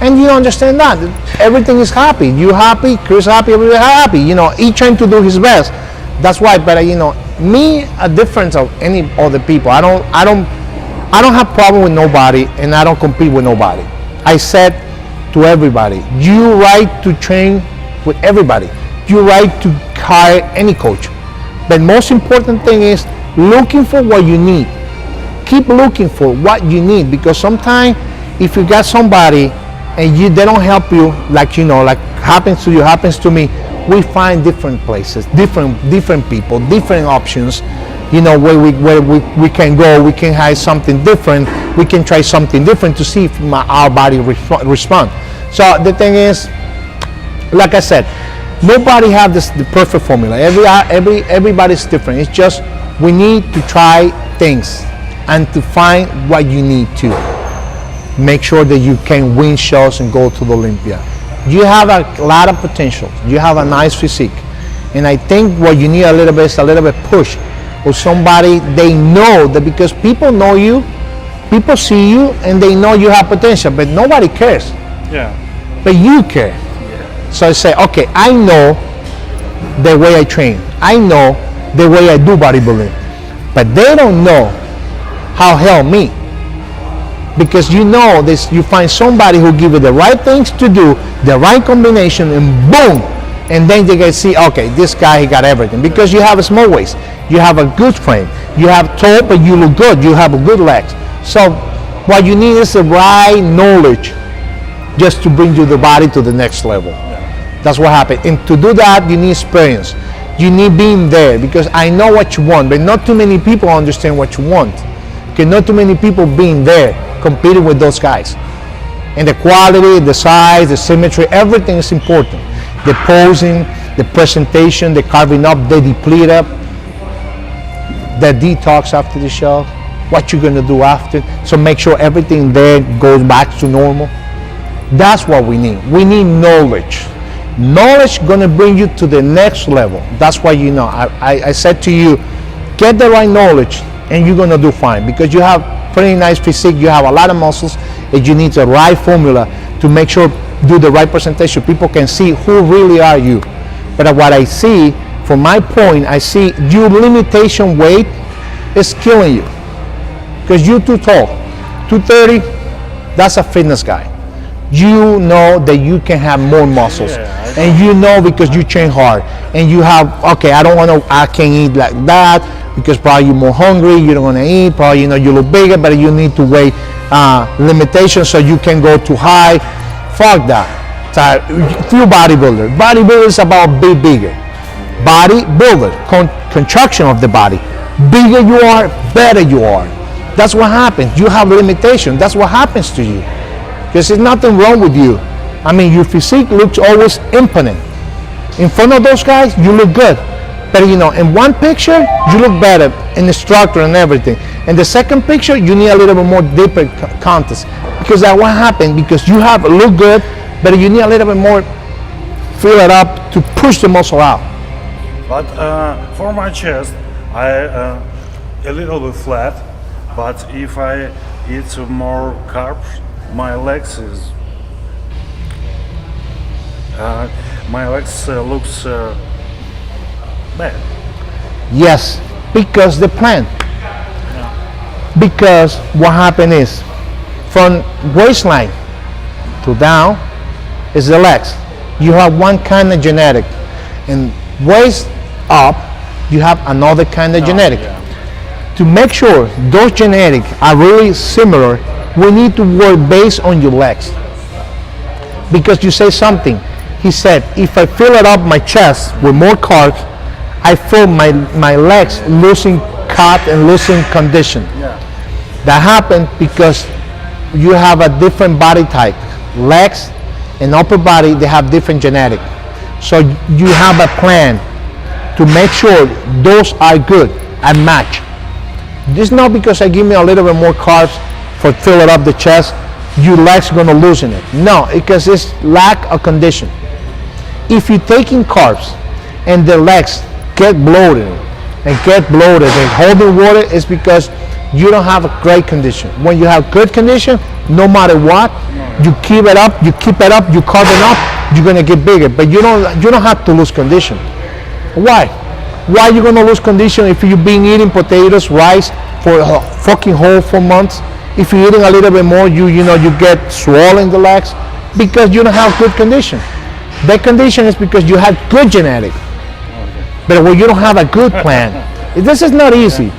And you understand that everything is happy. You happy, Chris happy, everybody happy. Each trying to do his best. That's why. But me, a difference of any other people. I don't have problem with nobody, and I don't compete with nobody. I said to everybody, you right to train with everybody. You right to hire any coach. But most important thing is looking for what you need. Keep looking for what you need, because sometimes if you got somebody and they don't help you, like happens to you, happens to me, we find different places, different people, different options, where we can go, we can hire something different, we can try something different to see if our body respond. So the thing is, like I said, nobody has the perfect formula. Everybody's different. It's just we need to try things and to find what you need to make sure that you can win shows and go to the Olympia. You have a lot of potential. You have a nice physique, and I think what you need a little bit is a little bit push, or somebody they know that, because people know you, people see you, and they know you have potential, but nobody cares. Yeah. But you care. Yeah. So I say, okay, I know the way I train. I know the way I do bodybuilding, but they don't know how help me. Because this, you find somebody who give you the right things to do, the right combination, and boom, and then they can see, okay, this guy, he got everything. Because you have a small waist, you have a good frame, you have tall, but you look good, you have a good legs. So what you need is the right knowledge. just to bring you the body to the next level. That's what happened. And to do that, you need experience. You need being there, because I know what you want, but not too many people understand what you want. Okay, not too many people being there, competing with those guys. And the quality, the size, the symmetry, everything is important. The posing, the presentation, the carving up, the deplete up, the detox after the show, what you're gonna do after. So make sure everything there goes back to normal. That's what we need. We need knowledge. Knowledge gonna bring you to the next level. That's why, you know, I said to you, get the right knowledge and you're gonna do fine, because you have pretty nice physique, you have a lot of muscles, and you need the right formula to make sure do the right presentation. People can see who really are you. But what I see, from my point, I see your limitation weight is killing you, because you're too tall. 230, that's a fitness guy. You know that you can have more muscles, and you know, because you train hard, and you have, okay, I can't eat like that, because probably you're more hungry, you don't want to eat, probably, you know, you look bigger, but you need to weigh limitations so you can go too high. Fuck that. Few bodybuilder. Bodybuilder is about be bigger. Bodybuilder, contraction of the body. Bigger you are, better you are. That's what happens. You have limitation. That's what happens to you. Because there's nothing wrong with you. I mean, your physique looks always imponent. In front of those guys, you look good. But, you know, in one picture, you look better in the structure and everything. In the second picture, you need a little bit more deeper contest. Because that what happened, because you have look good, but you need a little bit more fill it up to push the muscle out. But for my chest, I a little bit flat. But if I eat more carbs, my legs looks bad. Yes, because the plan. Because what happened is, from waistline to down is the legs. You have one kind of genetic, and waist up you have another kind of genetic. To make sure those genetics are really similar, we need to work based on your legs. Because you say something, he said, if I fill it up my chest with more carbs, I feel my legs losing cut and losing condition. That happened because you have a different body type. Legs and upper body, they have different genetic. So you have a plan to make sure those are good and match. This is not because I give me a little bit more carbs for fill it up the chest, your legs gonna loosen it. No, because it's lack of condition. If you're taking carbs and the legs get bloated and holding water, is because you don't have a great condition. When you have good condition, no matter what, you keep it up, you carve it up, you're gonna get bigger. But you don't have to lose condition. Why? Why are you gonna lose condition if you've been eating potatoes, rice for a fucking whole 4 months? If you're eating a little bit more, you get swollen the legs because you don't have good condition. That condition is because you have good genetic. But when you don't have a good plan, this is not easy.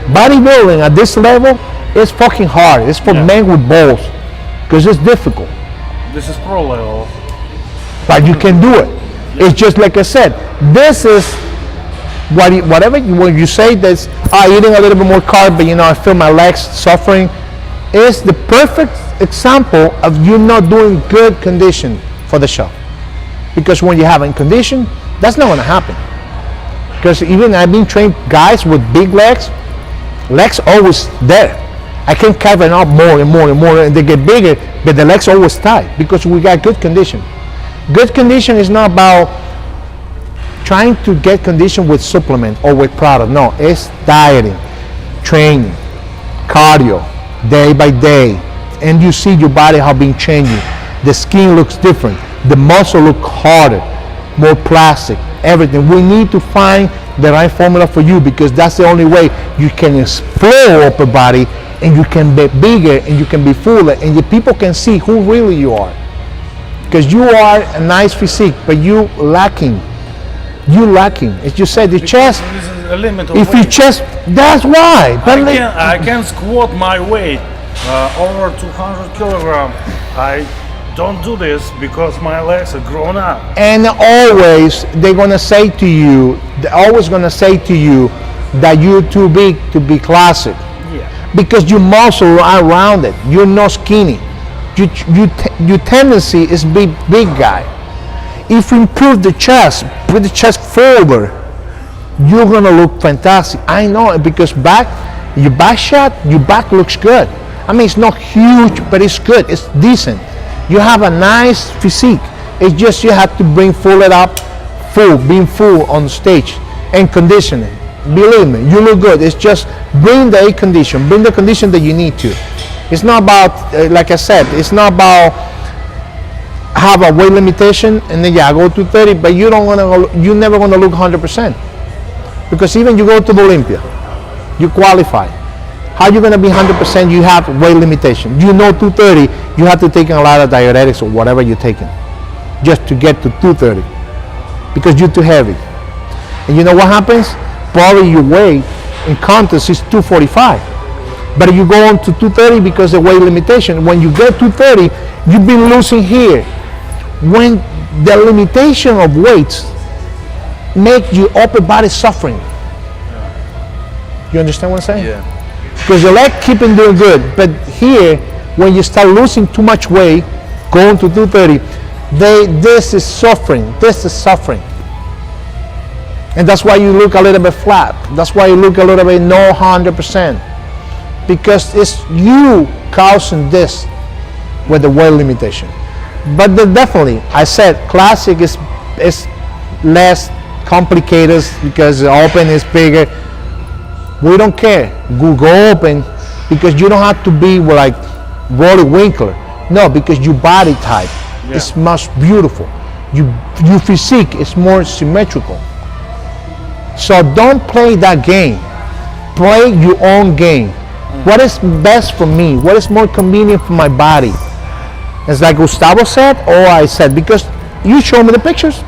Bodybuilding at this level is fucking hard. It's for men with balls, because it's difficult. This is pro level. But you can do it. It's just like I said. This is whatever when you say this. Eating a little bit more carb, but I feel my legs suffering. Is the perfect example of you not doing good condition for the show. Because when you have in condition, that's not going to happen. Because even I've been trained guys with big legs always there. I can carve it up more and more and more, and they get bigger, but the legs always tight because we got good condition. Good condition is not about trying to get condition with supplement or with product. No, it's dieting, training, cardio, day by day, and you see your body how been changing. The skin looks different. The muscle look harder, more plastic, everything. We need to find the right formula for you, because that's the only way you can explore upper body and you can be bigger and you can be fuller and the people can see who really you are. Because you are a nice physique, but you lacking. As you said, the chest. This is a limit of if your weight. chest, that's why. I can squat my weight over 200 kilogram. I don't do this because my legs are grown up. And always they're gonna say to you, they're always gonna say to you that you're too big to be classic. Yeah. Because your muscle are rounded, you're not skinny. Your tendency is be big guy. If you improve the chest, put the chest forward, you're gonna look fantastic. I know it because your back shot, your back looks good. I mean, it's not huge, but it's good, it's decent. You have a nice physique. It's just you have to being full on stage and conditioning. Believe me, you look good. It's just bring the condition, bring the condition that you need to. It's not about, like I said, it's not about have a weight limitation and then go to 30, but you're never gonna look 100%. Because even you go to the Olympia, you qualify. How you gonna be 100%? You have weight limitation. You know 230, you have to take a lot of diuretics or whatever you're taking just to get to 230 because you're too heavy. And you know what happens? Probably your weight in contest is 245. But you go on to 230 because of weight limitation. When you get 230, you've been losing here. When the limitation of weights make your upper body suffering. You understand what I'm saying? Yeah. Because your leg keeping doing good, but here, when you start losing too much weight, going to 230, this is suffering. This is suffering. And that's why you look a little bit flat. That's why you look a little bit no 100%. Because it's you causing this with the weight limitation. But definitely, I said classic is less complicated because the open is bigger. We don't care. Go open because you don't have to be like Rory Winkler. No, because your body type is much beautiful. Your physique is more symmetrical. So don't play that game. Play your own game. What is best for me? What is more convenient for my body? It's like Gustavo said, or I said, because you show me the pictures.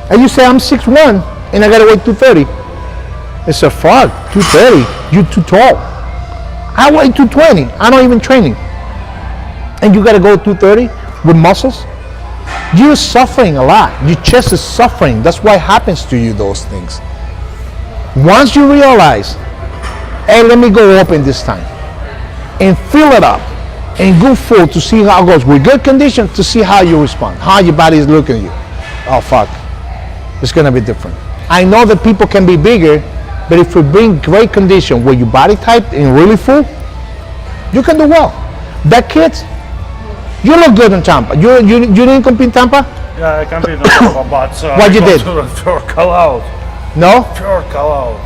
And you say I'm 6'1" and I gotta weigh 230. It's a fuck, 230, you're too tall. I weigh 220, I'm not even training. And you gotta go 230 with muscles? You're suffering a lot. Your chest is suffering. That's why it happens to you, those things. Once you realize, hey, let me go open this time and fill it up and go full to see how it goes with good condition to see how you respond, how your body is looking at you. Oh fuck, it's gonna be different. I know that people can be bigger, but if you bring great condition with your body type and really full, you can do well. That kids, you look good in Tampa. You didn't compete in Tampa? Yeah, I competed in Tampa, but what you did? Third call out. No? Third call out.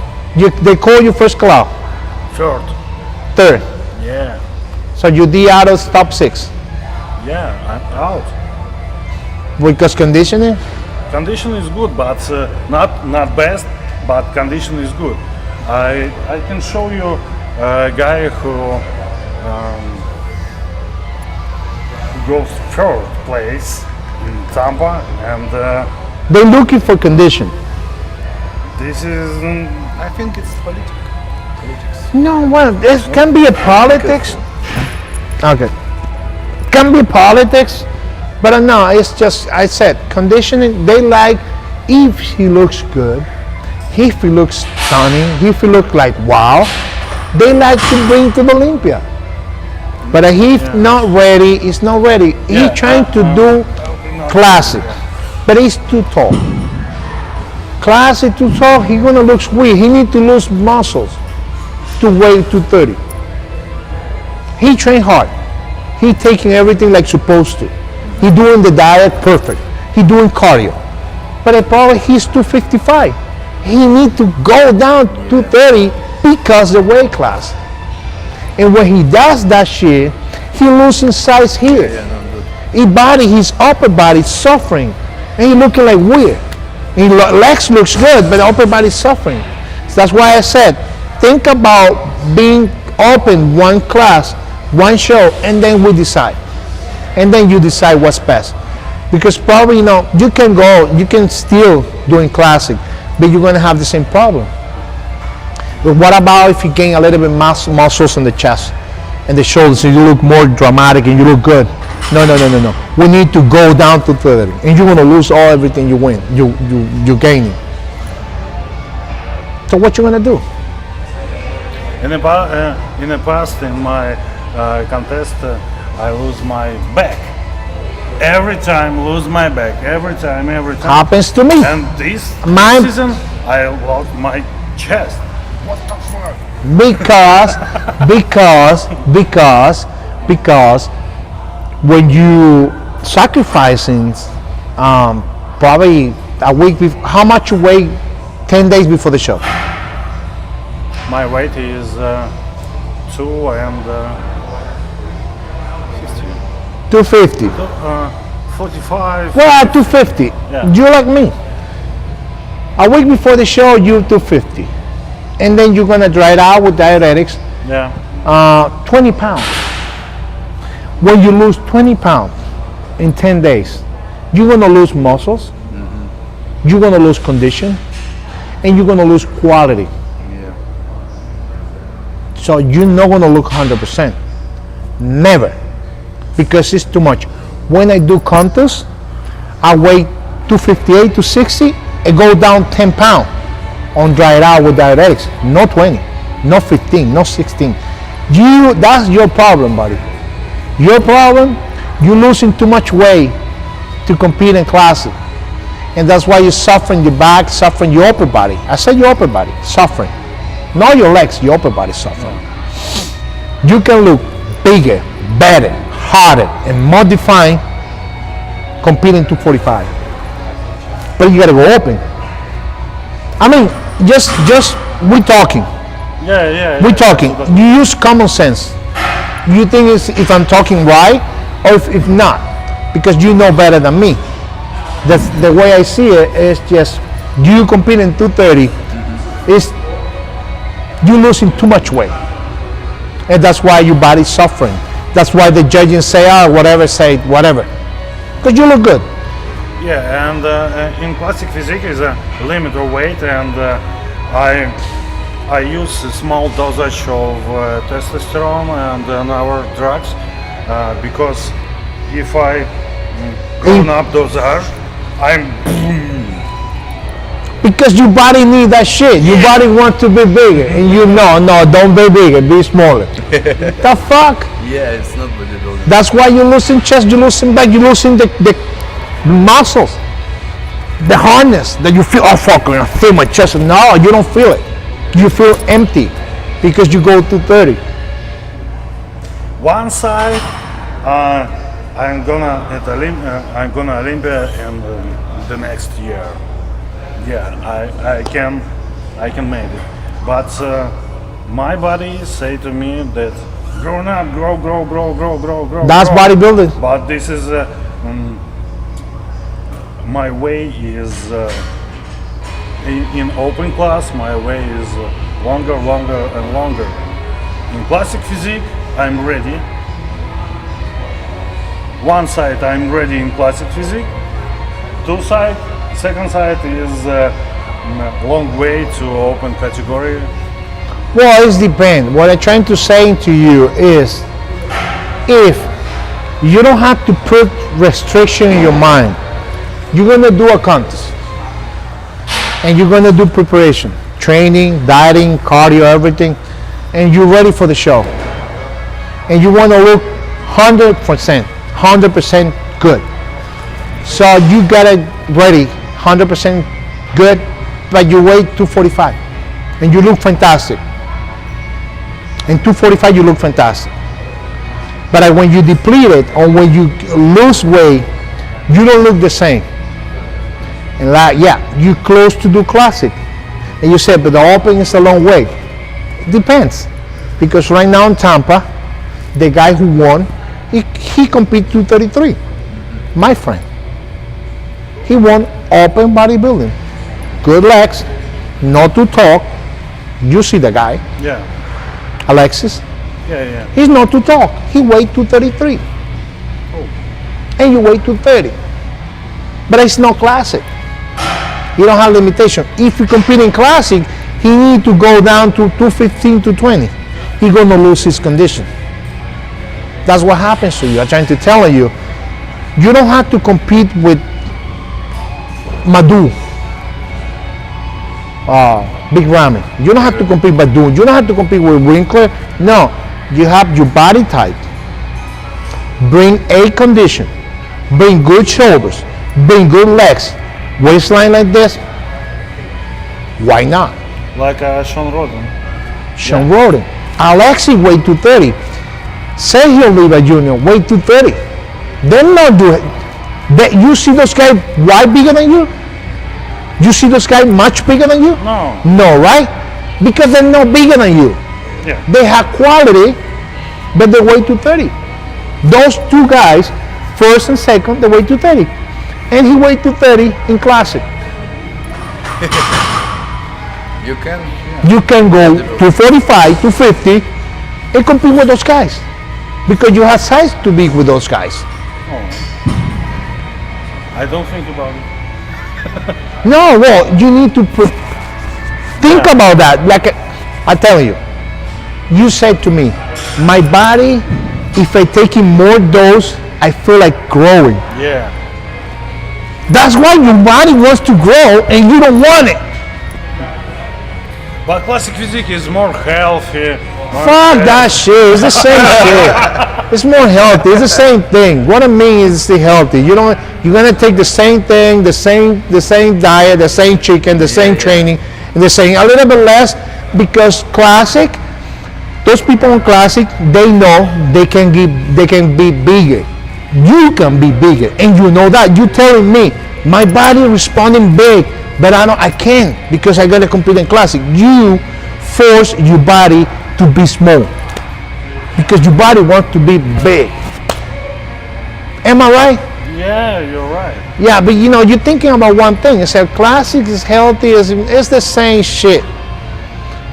They call you first call out. Third. Yeah. So you D out of top 6. Yeah, I'm out. Because conditioning? Condition is good, but not best, but condition is good. I can show you a guy who goes third place in Tampa, and they're looking for condition. this is I think it's politics. No, well, this can be a politics. Okay. Can be politics, but no, it's just, I said, conditioning, they like, if he looks good, if he looks stunning, if he looks like wow, they like to bring to the Olympia. But if he's not ready, he's not ready. He's trying to do classic, but he's too tall. Classic too tall, he's gonna look weird. He need to lose muscles to weigh 230. He trained hard. He taking everything like supposed to. He doing the diet perfect. He doing cardio. But probably he's 255. He need to go down to 230 because the weight class. And when he does that shit, he losing size here. His upper body suffering. And he looking like weird. His legs looks good, but the upper body suffering. So that's why I said, think about being open one class, one show, and then we decide. And then you decide what's best. Because probably, you can still doing classic, but you're gonna have the same problem. But what about if you gain a little bit muscles in the chest and the shoulders and you look more dramatic and you look good? No. We need to go down to 30, and you're gonna lose everything you win. You gaining. So what you gonna do? In the past, in my contest, I lose my back. Every time lose my back. Every time. Happens to me. And this Mine- season, I lost my chest. What the fuck? Because when you sacrificing probably a week before, how much you weigh 10 days before the show? My weight is 250. 45. Well, 250. Yeah. You like me. A week before the show, you 250. And then you're gonna dry it out with diuretics, Yeah. 20 pounds. When you lose 20 pounds in 10 days, you're gonna lose muscles, you're gonna lose condition, and you're gonna lose quality. Yeah. So you're not gonna look 100%. Never. Because it's too much. When I do contests, I weigh 258 to 60 and go down 10 pounds on dry it out with diuretics. No 20, no 15, no 16. That's your problem, buddy. Your problem, you're losing too much weight to compete in classic. And that's why you're suffering your back, suffering your upper body. I said your upper body, suffering. Not your legs, your upper body suffering. You can look bigger, better, harder, and more defined competing 245. But you gotta go open. I mean, just we're talking. Yeah. We're talking. You use common sense. You think it's if I'm talking right or if not, because you know better than me. That's the way I see it. Is just you compete in 230. Is you losing too much weight, and that's why your body's suffering. That's why the judges say, whatever, because you look good. Yeah, and in classic physique is a limit of weight, and I use a small dosage of testosterone and our drugs because if I grown up dosage, I'm Because your body need that shit. Your body wants to be bigger, and you know, no, don't be bigger, be smaller. The fuck? Yeah, it's not bodybuilding. That's why you're losing chest, you're losing back, you're losing the muscles, the harness that you feel. Oh fuck, I feel my chest. No, you don't feel it. You feel empty because you go to 30. one side. I'm gonna Olympia in the next year. Yeah, I can make it. But my body say to me that grow up, grow. That's grow. bodybuilding. But this is my way is in open class. My way is longer and longer. In classic physique, I'm ready. One side I'm ready in classic physique. Second side is long way to open category. Well, it depends. What I'm trying to say to you is, if you don't have to put restriction in your mind, you're gonna do a contest, and you're gonna do preparation, training, dieting, cardio, everything, and you're ready for the show, and you want to look 100% good. So you got it ready, 100% good, but you weigh 245, and you look fantastic. In 245, you look fantastic. But when you deplete it or when you lose weight, you don't look the same. And you close to do classic. And you said, but the open is a long way. It depends. Because right now in Tampa, the guy who won, he competed 233. My friend. He won open bodybuilding. Good legs, not too tall. You see the guy. Yeah. Alexis. Yeah. He's not too tall. He weighed 233. And you weigh 230. But it's not classic. You don't have limitation. If you compete in classic, he need to go down to 215 to 20. He's gonna lose his condition. That's what happens to you. I'm trying to tell you. You don't have to compete with Madhu, Big Ramy. You don't have to compete with Madhu. You don't have to compete with Winkler. No, you have your body type. Bring a condition. Bring good shoulders. Bring good legs. Waistline like this. Why not? Like Sean Roden. Sean Roden. Alexi weighed 230. Sergio Oliva Jr. weighed 230. They're not doing it. You see those guys way bigger than you? You see those guys much bigger than you? No. No, right? Because they're not bigger than you. Yeah. They have quality, but they weigh 230. Those two guys, first and second, they weigh 230. And he weighed 230 in Classic. You can. You can go to 45, to 50, and compete with those guys. Because you have size to be with those guys. Oh. I don't think about it. No, well, you need to think about that. Like I tell you, you said to me, my body, if I take in more dose, I feel like growing. Yeah. That's why your body wants to grow and you don't want it. But classic physique is more healthy. Fuck that shit. It's the same shit. It's more healthy. It's the same thing. What I mean is stay healthy. You're gonna take the same thing, the same diet, the same chicken, the same training, and the same a little bit less because classic. Those people in classic, they know they can be bigger. You can be bigger, and you know that. You telling me my body responding big, but I can't because I gotta compete in classic. You force your body to be small because your body wants to be big. Am I right? Yeah, you're right. Yeah, but you're thinking about one thing. It's that classic is healthy. It's the same shit.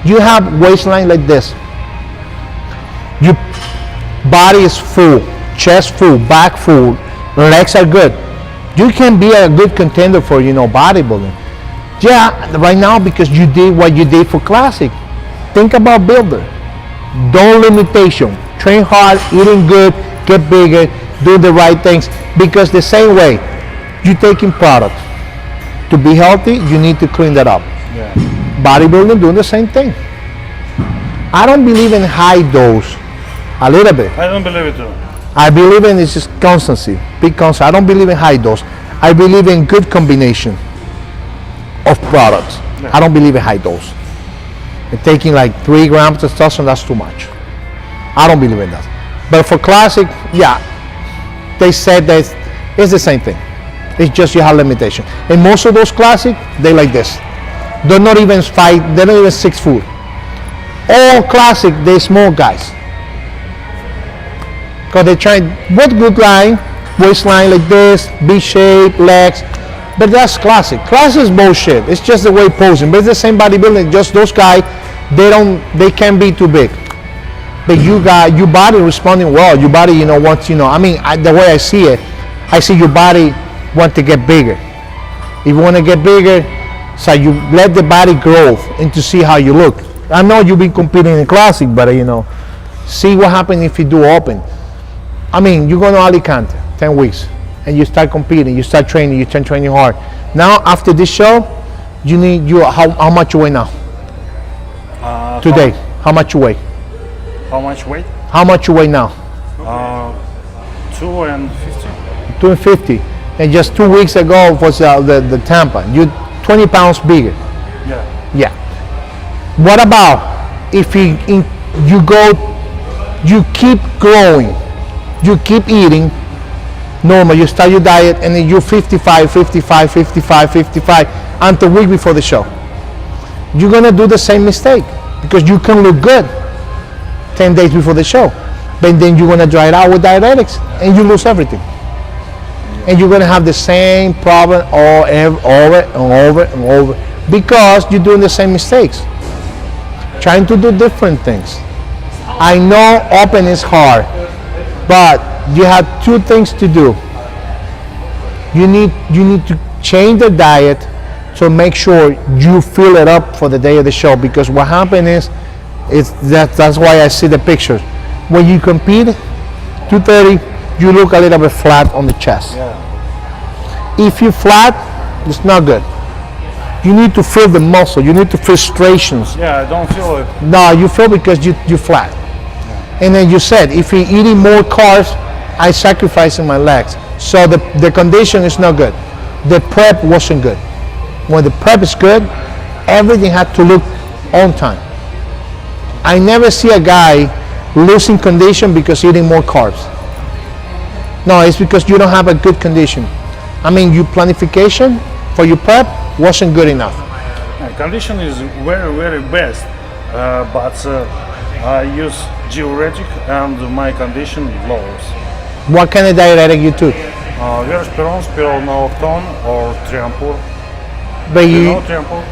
You have waistline like this. Your body is full, chest full, back full, legs are good. You can be a good contender for bodybuilding. Yeah, right now because you did what you did for classic. Think about builder. Don't limitation. Train hard, eating good, get bigger, do the right things. Because the same way you taking products to be healthy, you need to clean that up. Yeah. Bodybuilding doing the same thing. I don't believe in high dose. A little bit. I don't believe it too. I believe in it's just constancy. Big constancy. I don't believe in high dose. I believe in good combination of products. Yeah. I don't believe in high dose. And taking like 3 grams of testosterone, that's too much. I don't believe in that. But for classic, yeah, they said that it's the same thing. It's just you have limitation. And most of those classic, they like this. They're not even 5, they're not even 6 foot. All classic, they small guys. Because they try what good line, waistline like this, B shape, legs. But that's classic. Classic is bullshit. It's just the way posing. But it's the same bodybuilding. Just those guys, they can't be too big. But you got your body responding well. Your body, wants, the way I see it, I see your body want to get bigger. If you want to get bigger, so you let the body grow and to see how you look. I know you've been competing in classic, but see what happens if you do open. You go to Alicante, 10 weeks, and you start competing, you start training, you start training hard. Now, after this show, how much you weigh now? Today, how much you weigh? How much weight? How much you weigh now? 250. 250. And just 2 weeks ago was the Tampa. You 20 pounds bigger. Yeah. Yeah. What about if you keep growing, you keep eating normal, you start your diet, and then you're 55 until week before the show. You're gonna do the same mistake because you can look good 10 days before the show, but then you're gonna dry it out with diuretics and you lose everything. And you're gonna have the same problem over and over because you're doing the same mistakes. Trying to do different things. I know open is hard, but you have 2 things to do. You need to change the diet to make sure you fill it up for the day of the show, because what happens is that's why I see the pictures. When you compete 230, you look a little bit flat on the chest. Yeah. If you flat, it's not good. You need to feel the muscle. You need to feel striations. Yeah, I don't feel it. No, you feel because you flat. And then you said, if you're eating more carbs, I sacrificing my legs. So the condition is not good. The prep wasn't good. When the prep is good, everything had to look on time. I never see a guy losing condition because eating more carbs. No, it's because you don't have a good condition. I mean, your planification for your prep wasn't good enough. Condition is very, very best, but I use diuretic and my condition lowers. What kind of diuretic you took? Verspiron, spironolactone, or Triampur. But You you, know Triampur?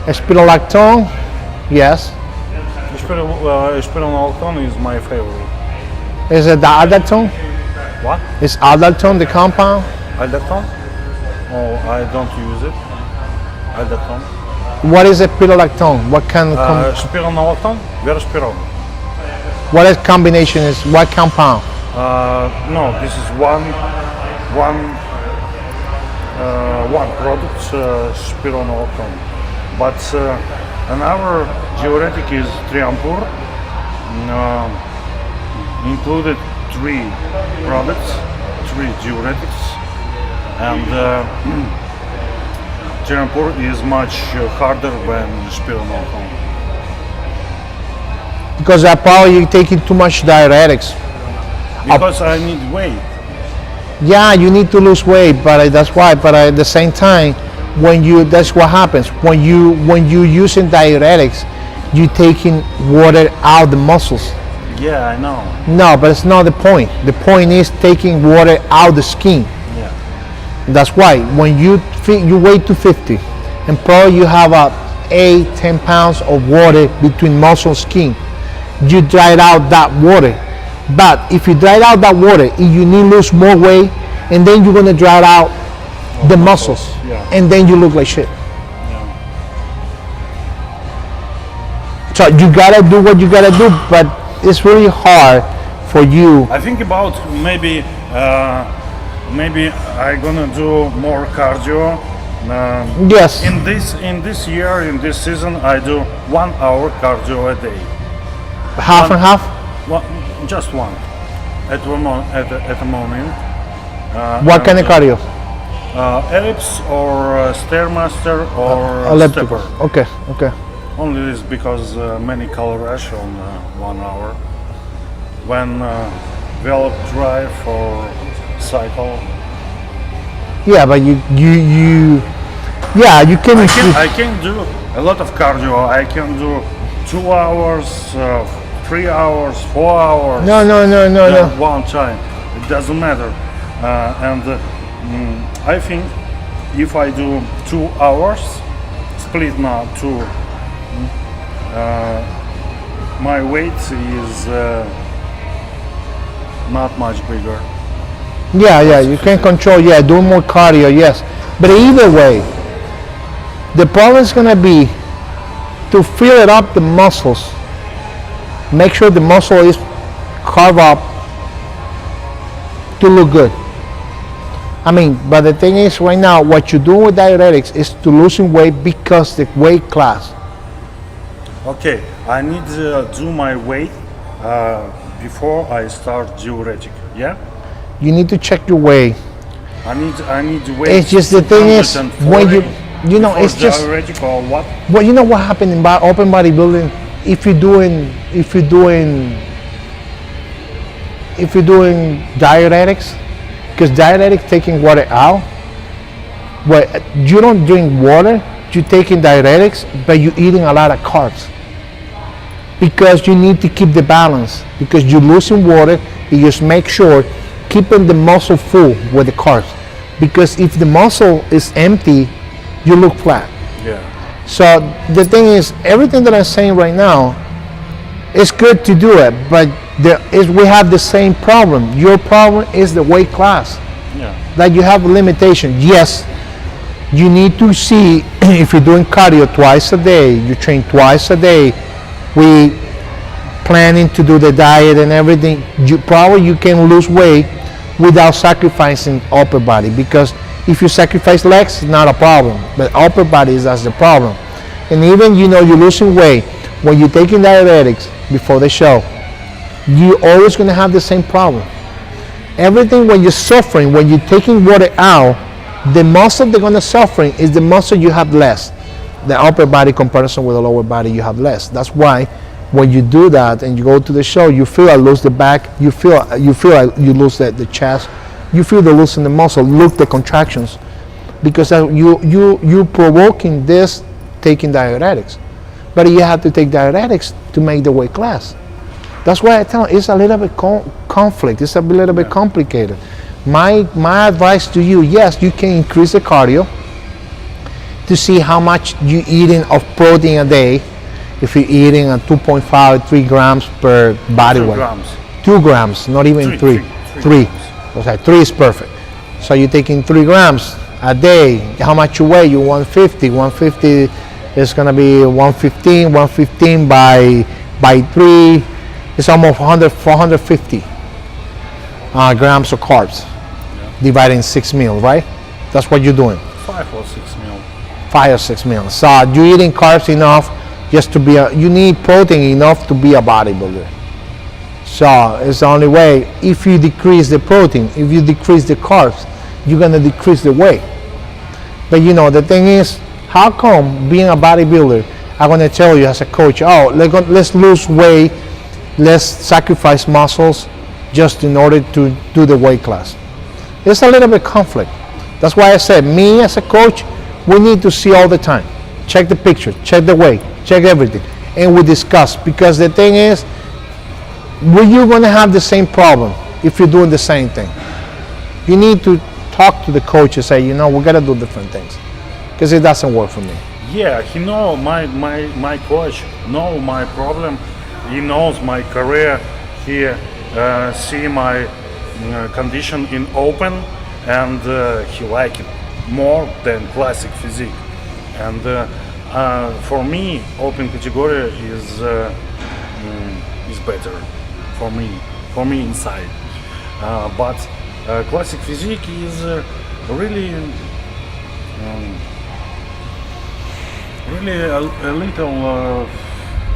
spironolactone, yes. Spironolactone is my favorite. Is it the aldactone? What? Is aldactone the compound? Aldactone? Oh, I don't use it. Aldactone. What is a spironolactone? What kind of Spironolactone, Verspiron. what is combination is what compound? No, this is one product, spironolactone. But another diuretic is Triampur. Included 3 products, 3 diuretics, and Triampur is much harder than spironolactone. Because probably you're taking too much diuretics. Because I need weight. Yeah, you need to lose weight, but that's why. But at the same time, that's what happens when you using diuretics, you taking water out the muscles. Yeah, I know. No, but it's not the point. The point is taking water out the skin. Yeah. That's why when you weigh 250 and probably you have 8-10 pounds of water between muscle and skin, you dry out that water. But if you dry out that water, you need to lose more weight, and then you're gonna dry out the muscles, yeah. and then you look like shit. Yeah. So you gotta do what you gotta do, but it's really hard for you. I think about maybe I gonna do more cardio. Yes. In this year, in this season, I do 1 hour cardio a day. Half and half. Well, just one at the moment. What kind of cardio? Ellipse or Stairmaster or Elliptical. stepper. Okay. Only this because many color rush on 1 hour. When velop drive or cycle, Yeah, but you can. I can do a lot of cardio. I can do 2 hours, 3 hours, 4 hours. No. at one time. It doesn't matter. I think if I do 2 hours, split now 2, my weight is not much bigger. Yeah, you can control. Yeah, do more cardio. Yes, but either way, the problem is gonna be to fill it up the muscles. Make sure the muscle is carved up to look good. I mean, but the thing is, right now, what you're doing with diuretics is to losing weight because the weight class. Okay, I need to do my weight before I start diuretic. Yeah, You need to check your weight. I need to weight. It's just the thing is, when you know, before it's just. diuretic or what? Well, you know what happened in open bodybuilding? If you're doing diuretics, because diuretic taking water out, well, you don't drink water, you're taking diuretics, but you're eating a lot of carbs. Because you need to keep the balance. Because you're losing water, you just make sure keeping the muscle full with the carbs. Because if the muscle is empty, you look flat. Yeah. So the thing is, everything that I'm saying right now, it's good to do it, but we have the same problem. Your problem is the weight class. Yeah. That you have a limitation. Yes, you need to see if you're doing cardio twice a day, you train twice a day, we planning to do the diet and everything, you can lose weight without sacrificing upper body, because if you sacrifice legs, it's not a problem, but upper body that's the problem. And even you're losing weight, when you're taking diuretics before the show, you're always going to have the same problem. Everything when you're suffering, when you're taking water out, the muscle they're going to suffering is the muscle you have less. The upper body comparison with the lower body, you have less. That's why when you do that and you go to the show, you feel I lose the back, you feel like you lose the chest, you feel the loosen the muscle, look the contractions, because you provoking this taking diuretics. But you have to take diuretics to make the weight class. That's why I tell them it's a little bit conflict. It's a little bit complicated. My advice to you, yes, you can increase the cardio to see how much you eating of protein a day. If you're eating a 2.5, 3 grams per body weight. 2 grams, not even 3. 3. Okay, 3 is perfect. So you're taking 3 grams a day. How much you weigh? You 150. 150 is going to be 115 by 3. It's almost 450 grams of carbs, divided in 6 meals, right? That's what you're doing. 5 or 6 meals. 5 or 6 meals. So you're eating carbs enough just to be you need protein enough to be a bodybuilder. So it's the only way. If you decrease the protein, if you decrease the carbs, you're going to decrease the weight. But the thing is, how come being a bodybuilder, I'm going to tell you as a coach, let's lose weight, let's sacrifice muscles just in order to do the weight class. It's a little bit conflict. That's why I said, me as a coach, we need to see all the time. Check the picture, check the weight, check everything, and we discuss, because the thing is, you're going to have the same problem if you're doing the same thing. You need to talk to the coach and say, we got to do different things, because it doesn't work for me. Yeah, he knows my coach knows my problem. He knows my career. He see my condition in open, and he like it more than classic physique. And for me, open category is better for me inside. But classic physique is really a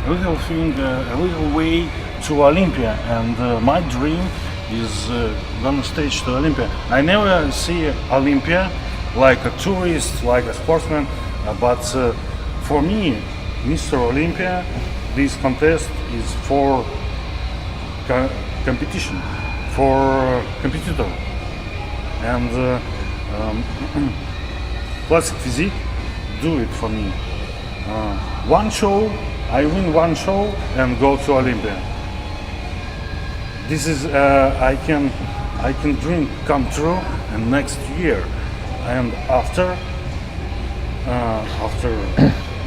little thing, a little way to Olympia. And my dream is gonna stage to Olympia. I never see Olympia like a tourist, like a sportsman, but for me, Mr. Olympia, this contest is for competition, for competitor. And classic physique do it for me. One show, I win one show and go to Olympia. This is I can dream come true, and next year, and after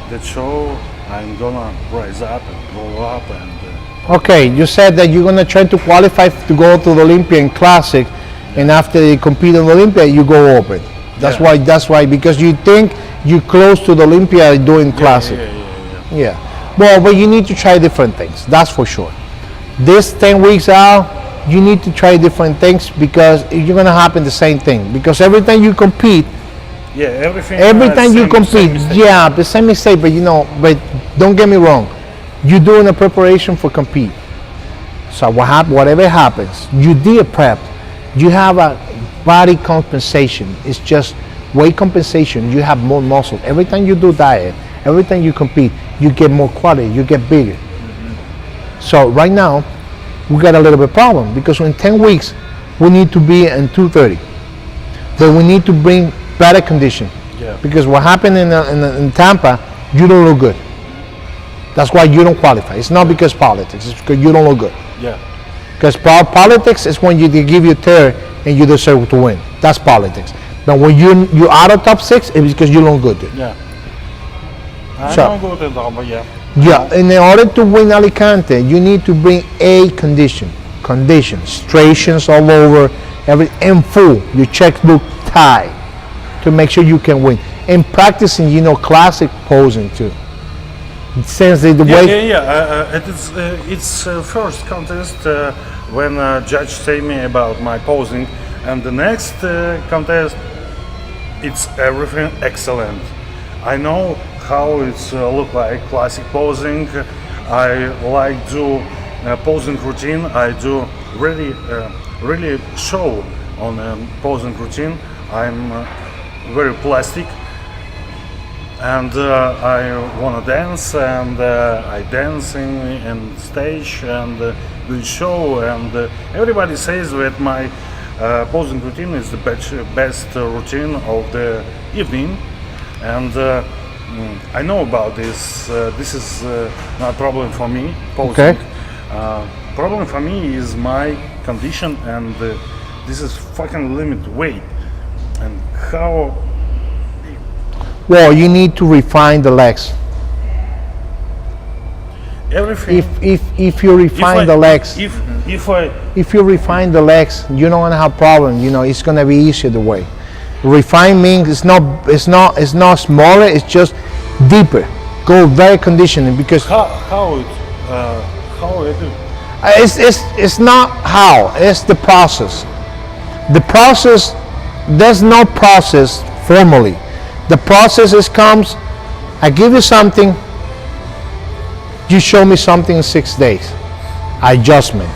the show, I'm gonna rise up and grow up and. Okay, you said that you're gonna try to qualify to go to the Olympian Classic, and after you compete in Olympia, you go open. That's why. That's why, because you think you're close to the Olympia doing Classic. Yeah. Well, but you need to try different things. That's for sure. This 10 weeks out, you need to try different things, because you're gonna happen the same thing. Because every time you compete, every time you compete, the same mistake. But but don't get me wrong, you're doing a preparation for compete. So whatever happens, you did prep. You have a body compensation. It's just weight compensation. You have more muscle. Every time you do diet, every time you compete, you get more quality. You get bigger. So right now, we got a little bit problem, because in 10 weeks, we need to be in 230. But we need to bring better condition. Because what happened in Tampa, you don't look good. That's why you don't qualify. It's not because politics. It's because you don't look good. Because politics is when you give you a tear and you deserve to win. That's politics. But when you're out of top 6, it's because you don't look good. I don't go to that, but in order to win Alicante, you need to bring a condition, striations all over, and full, your checkbook tie, to make sure you can win. And practicing, classic posing too. Since the Yeah, weight, it is it's first contest when judge say me about my posing, and the next contest it's everything excellent. I know how it's look like classic posing. I like do posing routine. I do really show on posing routine. I'm very plastic, and I wanna dance, and I dancing in stage and do show, and everybody says that my posing routine is the best routine of the evening, and I know about this. This is not a problem for me. Posing. Okay. Problem for me is my condition, and this is fucking limit weight, and how. well, you need to refine the legs. Everything. If you refine the legs, If you refine the legs, you're not gonna have problem. You know, it's gonna be easier the way. Refine means it's not smaller. It's just deeper. Go very conditioning because how it it's not how, it's the process. The process, there's no process formally. The process is comes, I give you something, you show me something in 6 days. Adjustment,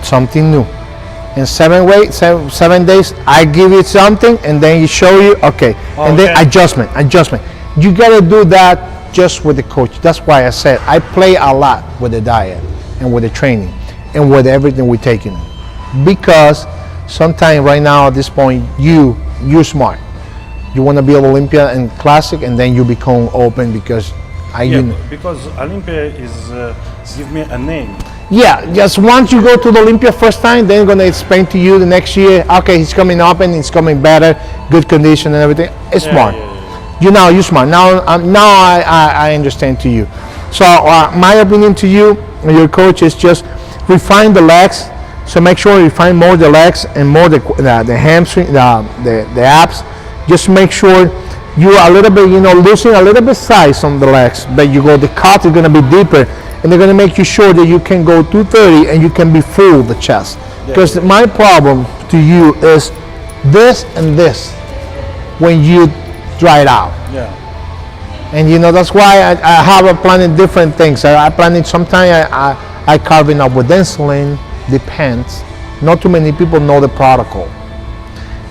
something new. In 7 days, I give you something, and then you show you, okay, and then adjustment. You gotta do that just with the coach. That's why I said I play a lot with the diet and with the training and with everything we're taking, because sometimes right now at this point you're smart. You want to be an Olympia and classic, and then you become open because because Olympia is give me a name. yeah, just once you go to the Olympia first time, then gonna explain to you the next year, okay, he's coming up and he's coming better, good condition and everything. It's smart. You know, you're smart. Now I understand to you. So my opinion to you, your coach, is just refine the legs. So make sure you refine more the legs and more the hamstring, the abs. Just make sure you are a little bit, losing a little bit size on the legs, but the cut is gonna be deeper, and they're gonna make you sure that you can go 230 and you can be full the chest. Because my problem to you is this and this when you dry it out. Yeah. And that's why I have a planning different things. I planning sometimes I carving up with insulin, depends. Not too many people know the protocol.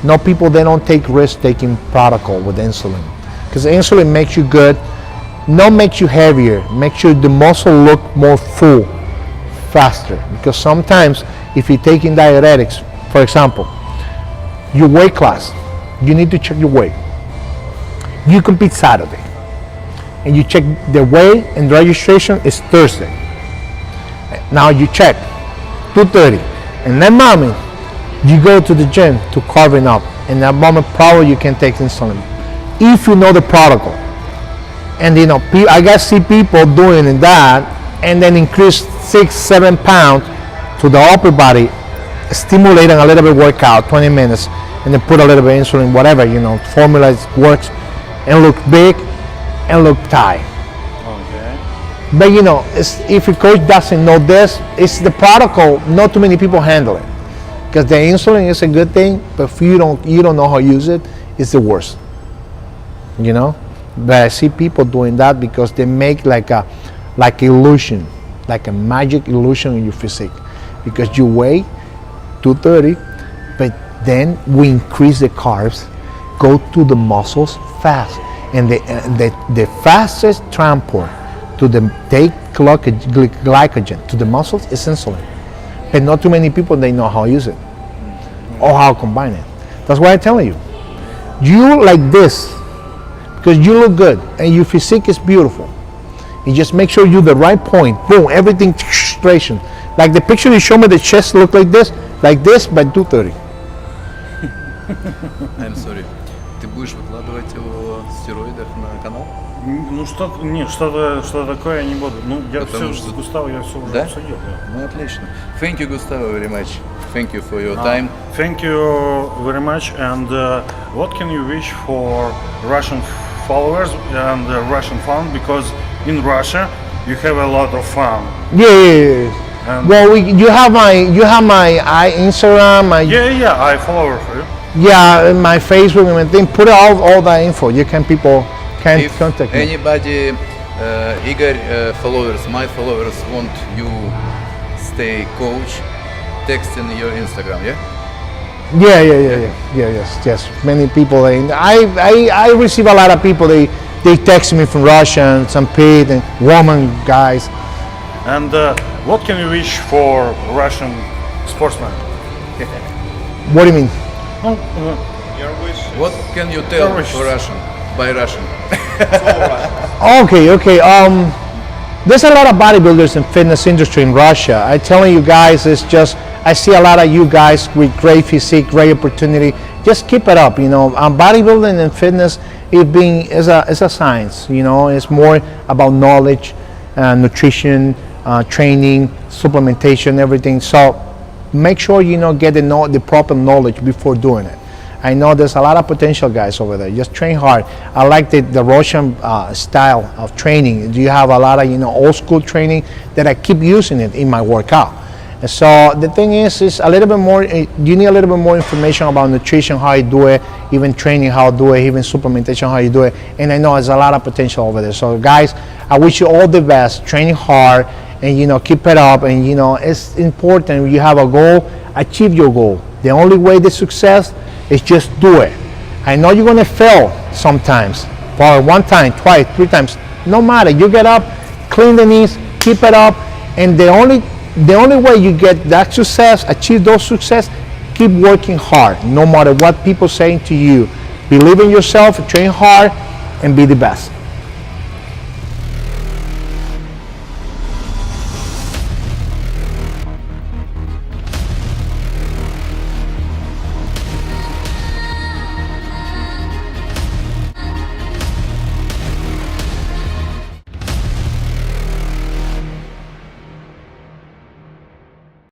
No people, they don't take risk taking protocol with insulin, because insulin makes you good, not makes you heavier, makes you the muscle look more full, faster. Because sometimes if you're taking diuretics, for example, your weight class, you need to check your weight. You compete Saturday, and you check the weight, and the registration is Thursday. Now you check 230, and that moment you go to the gym to carving up, and that moment probably you can take insulin if you know the protocol. And I see people doing that, and then increase 6-7 pounds to the upper body, stimulating a little bit workout, 20 minutes, and then put a little bit of insulin, whatever, formula works, and look big and look tight. Okay. But if your coach doesn't know this, it's the protocol. Not too many people handle it, because the insulin is a good thing, but if you don't know how to use it, it's the worst. But I see people doing that because they make like illusion, like a magic illusion in your physique, because you weigh 230, but then we increase the carbs, go to the muscles fast, and the fastest transport to take glycogen to the muscles is insulin. But not too many people, they know how to use it or how to combine it. That's why I'm telling you, you like this because you look good and your physique is beautiful. You just make sure you the right point, boom, everything straight. Like the picture you show me, the chest look like this, but 230. I'm sorry. Ты будешь выкладывать о стероидах на канал? Что такое я не буду. Я Потому все что- с Густаво я все уже Да? обсудил. Да. Ну, отлично. Thank you, Gustavo, very much. Thank you for your time. Thank you very much. And what can you wish for Russian followers and Russian fans? Because in Russia, you have a lot of fun. Yeah. Well, you have my Instagram, my Yeah, I follow you. yeah, my Facebook and my thing. Put all that info. People can If contact me. anybody, Igor followers, my followers want you stay coach, text in your Instagram, yeah? Yeah. Yes. Many people. I receive a lot of people. They text me from Russia and St. Pete and woman guys. And what can you wish for Russian sportsmen? What do you mean? No, What can you tell Russian. for Russian, by Russian? Okay. There's a lot of bodybuilders in fitness industry in Russia. I'm telling you guys, it's just I see a lot of you guys with great physique, great opportunity. Just keep it up. Bodybuilding and fitness is a science. It's more about knowledge, nutrition, training, supplementation, everything. So make sure get the proper knowledge before doing it. I know there's a lot of potential guys over there. Just train hard. I like the Russian style of training. You have a lot of old school training that I keep using it in my workout. And so the thing is a little bit more. You need a little bit more information about nutrition, how you do it, even training, how to do it, even supplementation, how you do it. And I know there's a lot of potential over there. So guys, I wish you all the best. Training hard and keep it up. And it's important. When you have a goal, achieve your goal. The only way to success is just do it. I know you're gonna fail sometimes, for one time, twice, 3 times. No matter. You get up, clean the knees, keep it up, and the only way you get that success, achieve those success, keep working hard. No matter what people saying to you, believe in yourself, train hard, and be the best.